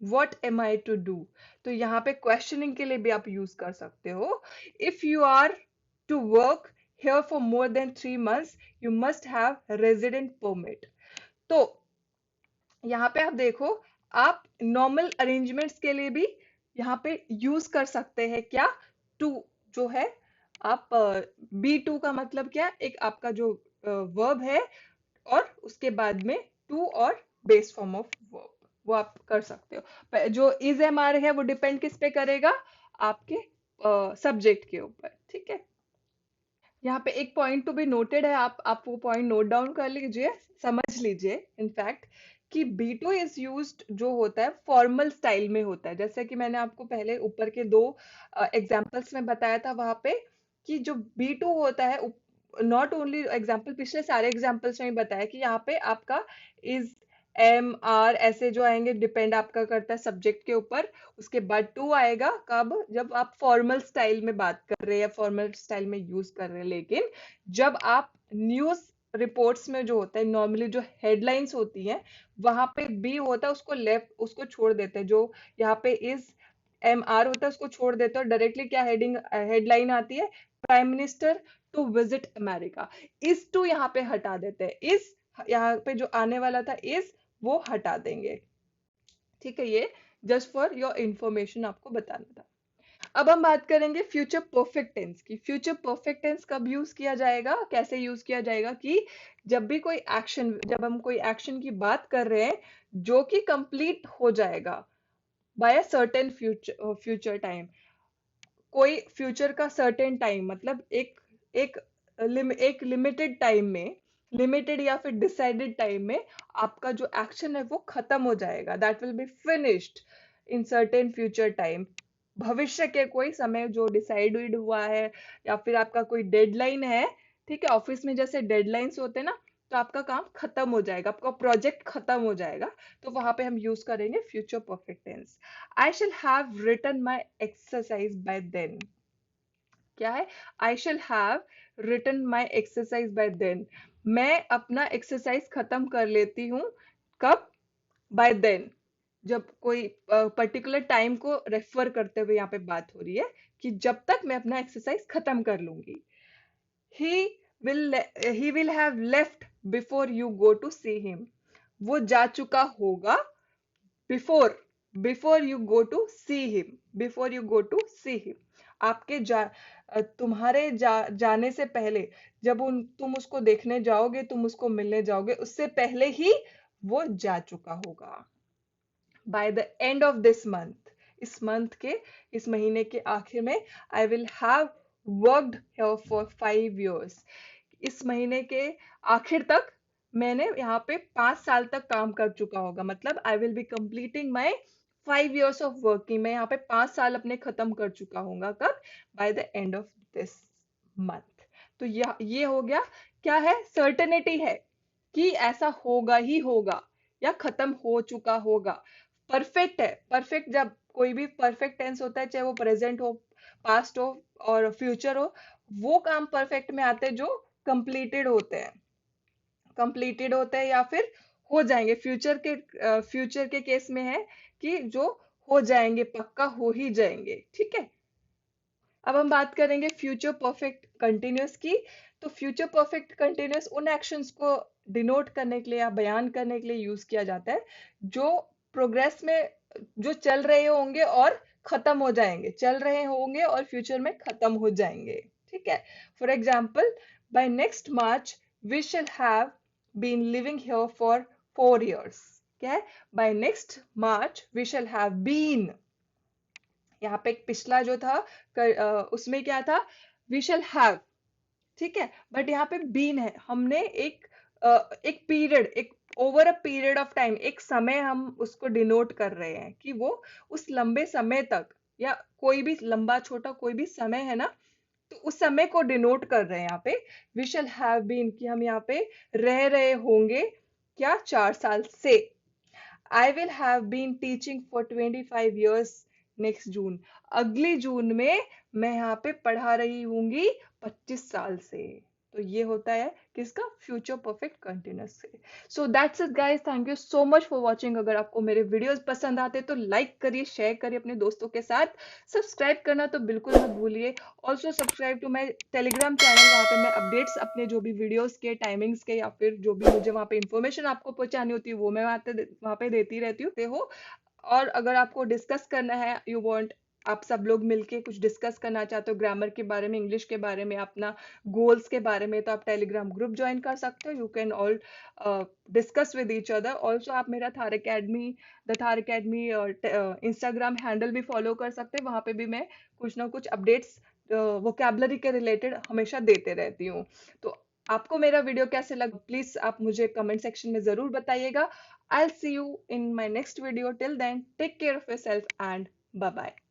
what am I to do. तो यहाँ पे क्वेश्चनिंग के लिए भी आप यूज कर सकते हो। If you are to work here for more than 3 months you must have resident permit। तो यहाँ पे आप देखो, आप नॉर्मल अरेंजमेंट्स के लिए भी यहाँ पे यूज कर सकते हैं क्या, टू जो है। आप बी टू का मतलब क्या, एक आपका जो वर्ब है और उसके बाद में टू और बेस फॉर्म ऑफ वर्ब, वो आप कर सकते हो। जो इज एम आर है वो डिपेंड किस पे करेगा, आपके सब्जेक्ट के ऊपर, ठीक है। यहाँ पे एक पॉइंट टू बी नोटेड है, आप वो पॉइंट नोट डाउन कर लीजिए, समझ लीजिए इनफैक्ट, कि बी टू इज यूज जो होता है फॉर्मल स्टाइल में होता है, जैसे कि मैंने आपको पहले ऊपर के दो एग्जाम्पल्स में बताया था वहां पे, कि जो बी टू होता है, नॉट ओनली एग्जाम्पल, पिछले सारे एग्जाम्पल्स में ही बताया कि यहाँ पे आपका इज एम आर ऐसे जो आएंगे डिपेंड आपका करता है सब्जेक्ट के ऊपर। उसके बाद टू आएगा कब, जब आप फॉर्मल स्टाइल में बात कर रहे हैं या फॉर्मल स्टाइल में यूज कर रहे हैं। लेकिन जब आप न्यूज रिपोर्ट्स में जो होता है, नॉर्मली जो हेडलाइंस होती हैं, वहां पे बी होता है, उसको लेफ्ट, उसको छोड़ देते हैं। जो यहाँ पे इज एम आर होता है उसको छोड़ देते हैं, और डायरेक्टली क्या हेडिंग हेडलाइन आती है, prime minister to visit America. इस टू यहाँ पे हटा देते हैं, इस यहाँ पे जो आने वाला था इस, वो हटा देंगे, ठीक है। ये जस्ट फॉर योर इंफॉर्मेशन आपको बताना था। अब हम बात करेंगे फ्यूचर परफेक्ट टेंस की। फ्यूचर परफेक्ट टेंस कब यूज किया जाएगा, कैसे यूज किया जाएगा, कि जब भी कोई एक्शन, जब हम कोई एक्शन की बात कर रहे हैं जो कि कंप्लीट हो जाएगा by a certain future future time. कोई फ्यूचर का सर्टेन टाइम मतलब एक एक लिमिटेड टाइम में, लिमिटेड या फिर डिसाइडेड टाइम में आपका जो एक्शन है वो खत्म हो जाएगा, that will be finished in certain future time. भविष्य के कोई समय जो डिसाइडेड हुआ है, या फिर आपका कोई डेडलाइन है, ठीक है, ऑफिस में जैसे डेडलाइंस होते हैं ना, तो आपका काम खत्म हो जाएगा, आपका प्रोजेक्ट खत्म हो जाएगा, तो वहां पे हम यूज करेंगे future perfect tense. I shall have written my exercise by then। क्या है, I shall have written my exercise by then। मैं अपना एक्सरसाइज खत्म कर लेती हूँ कब, by then। जब कोई पर्टिकुलर टाइम को रेफर करते हुए यहाँ पे बात हो रही है, कि जब तक मैं अपना एक्सरसाइज खत्म कर लूंगी। he he will have left before you go to see him। वो जा चुका होगा before, before you go to see him, before you go to see him, आपके तुम्हारे जाने से पहले, जब तुम उसको देखने जाओगे, तुम उसको मिलने जाओगे, उससे पहले ही वो जा चुका होगा। By the end of this month, इस मंथ के, इस महीने के आखिर में, आई will have worked here for 5 years। इस महीने के आखिर तक मैंने यहाँ पे 5 साल तक काम कर चुका होगा, मतलब आई will be completing my 5 years of working. मैं यहाँ पे 5 साल अपने खत्म कर चुका हूँ कब, by the end of this month. तो ये हो गया, क्या है, सर्टेनिटी है कि ऐसा होगा ही होगा, या खत्म हो चुका होगा। परफेक्ट है, परफेक्ट जब कोई भी परफेक्ट टेंस होता है, चाहे वो प्रेजेंट हो, पास्ट हो और फ्यूचर हो, वो काम परफेक्ट में आते हैं जो कंप्लीटेड होते हैं, कंप्लीटेड होते हैं या फिर हो जाएंगे। फ्यूचर के केस में है कि जो हो जाएंगे, पक्का हो ही जाएंगे, ठीक है। अब हम बात करेंगे फ्यूचर परफेक्ट कंटिन्यूअस की। तो फ्यूचर परफेक्ट कंटिन्यूअस उन एक्शंस को डिनोट करने के लिए या बयान करने के लिए यूज किया जाता है जो प्रोग्रेस में, जो चल रहे होंगे और खत्म हो जाएंगे, चल रहे होंगे और फ्यूचर में खत्म हो जाएंगे, ठीक है। For example, by next March we shall have been living here for 4 years। क्या है, by next March we shall have been, यहाँ पे एक पिछला जो था उसमें क्या था, वी शैल हैव, ठीक है, बट यहाँ पे बीन है, हमने एक पीरियड, एक over a period of time, एक समय हम उसको डिनोट कर रहे हैं कि वो उस लंबे समय तक, या कोई भी लंबा छोटा कोई भी समय है ना, तो उस समय को डिनोट कर रहे हैं यहाँ पे। वी शैल हैव बीन कि हम यहाँ पे रह रहे होंगे क्या, 4 साल से। I will have been teaching for 25 years next June. अगली जून में मैं यहाँ पे पढ़ा रही हूंगी 25 साल से, तो ये होता है किसका, फ्यूचर परफेक्ट कंटिन्यूअस से। So that's it guys, thank you so much for watching. अगर आपको मेरे वीडियोस पसंद आते तो लाइक करिए, शेयर करिए अपने दोस्तों के साथ, सब्सक्राइब करना तो बिल्कुल मत भूलिए। Also subscribe to my Telegram channel, वहाँ पे मैं अपडेट्स अपने जो भी वीडियोस के टाइमिंग्स के या फिर जो भी मुझे वहाँ पे इंफॉर्मेशन आपको पहुंचानी होती है वो मैं वहाँ पे देती रहती हूँ। और अगर आपको डिस्कस करना है, यू वांट, आप सब लोग मिलके कुछ डिस्कस करना चाहते हो ग्रामर के बारे में, इंग्लिश के बारे में, अपना गोल्स के बारे में, तो आप टेलीग्राम ग्रुप ज्वाइन कर सकते हो। You can all discuss with each other. Also आप मेरा Thar academy, the Thar academy Instagram handle भी फॉलो कर सकते हैं, वहां पे भी मैं कुछ ना कुछ अपडेट्स वोकेबलरी के रिलेटेड हमेशा देते रहती हूँ। तो आपको मेरा वीडियो कैसे लगा प्लीज आप मुझे कमेंट सेक्शन में जरूर बताइएगा। I'll see you in my next video. Till then, take care of yourself and bye bye.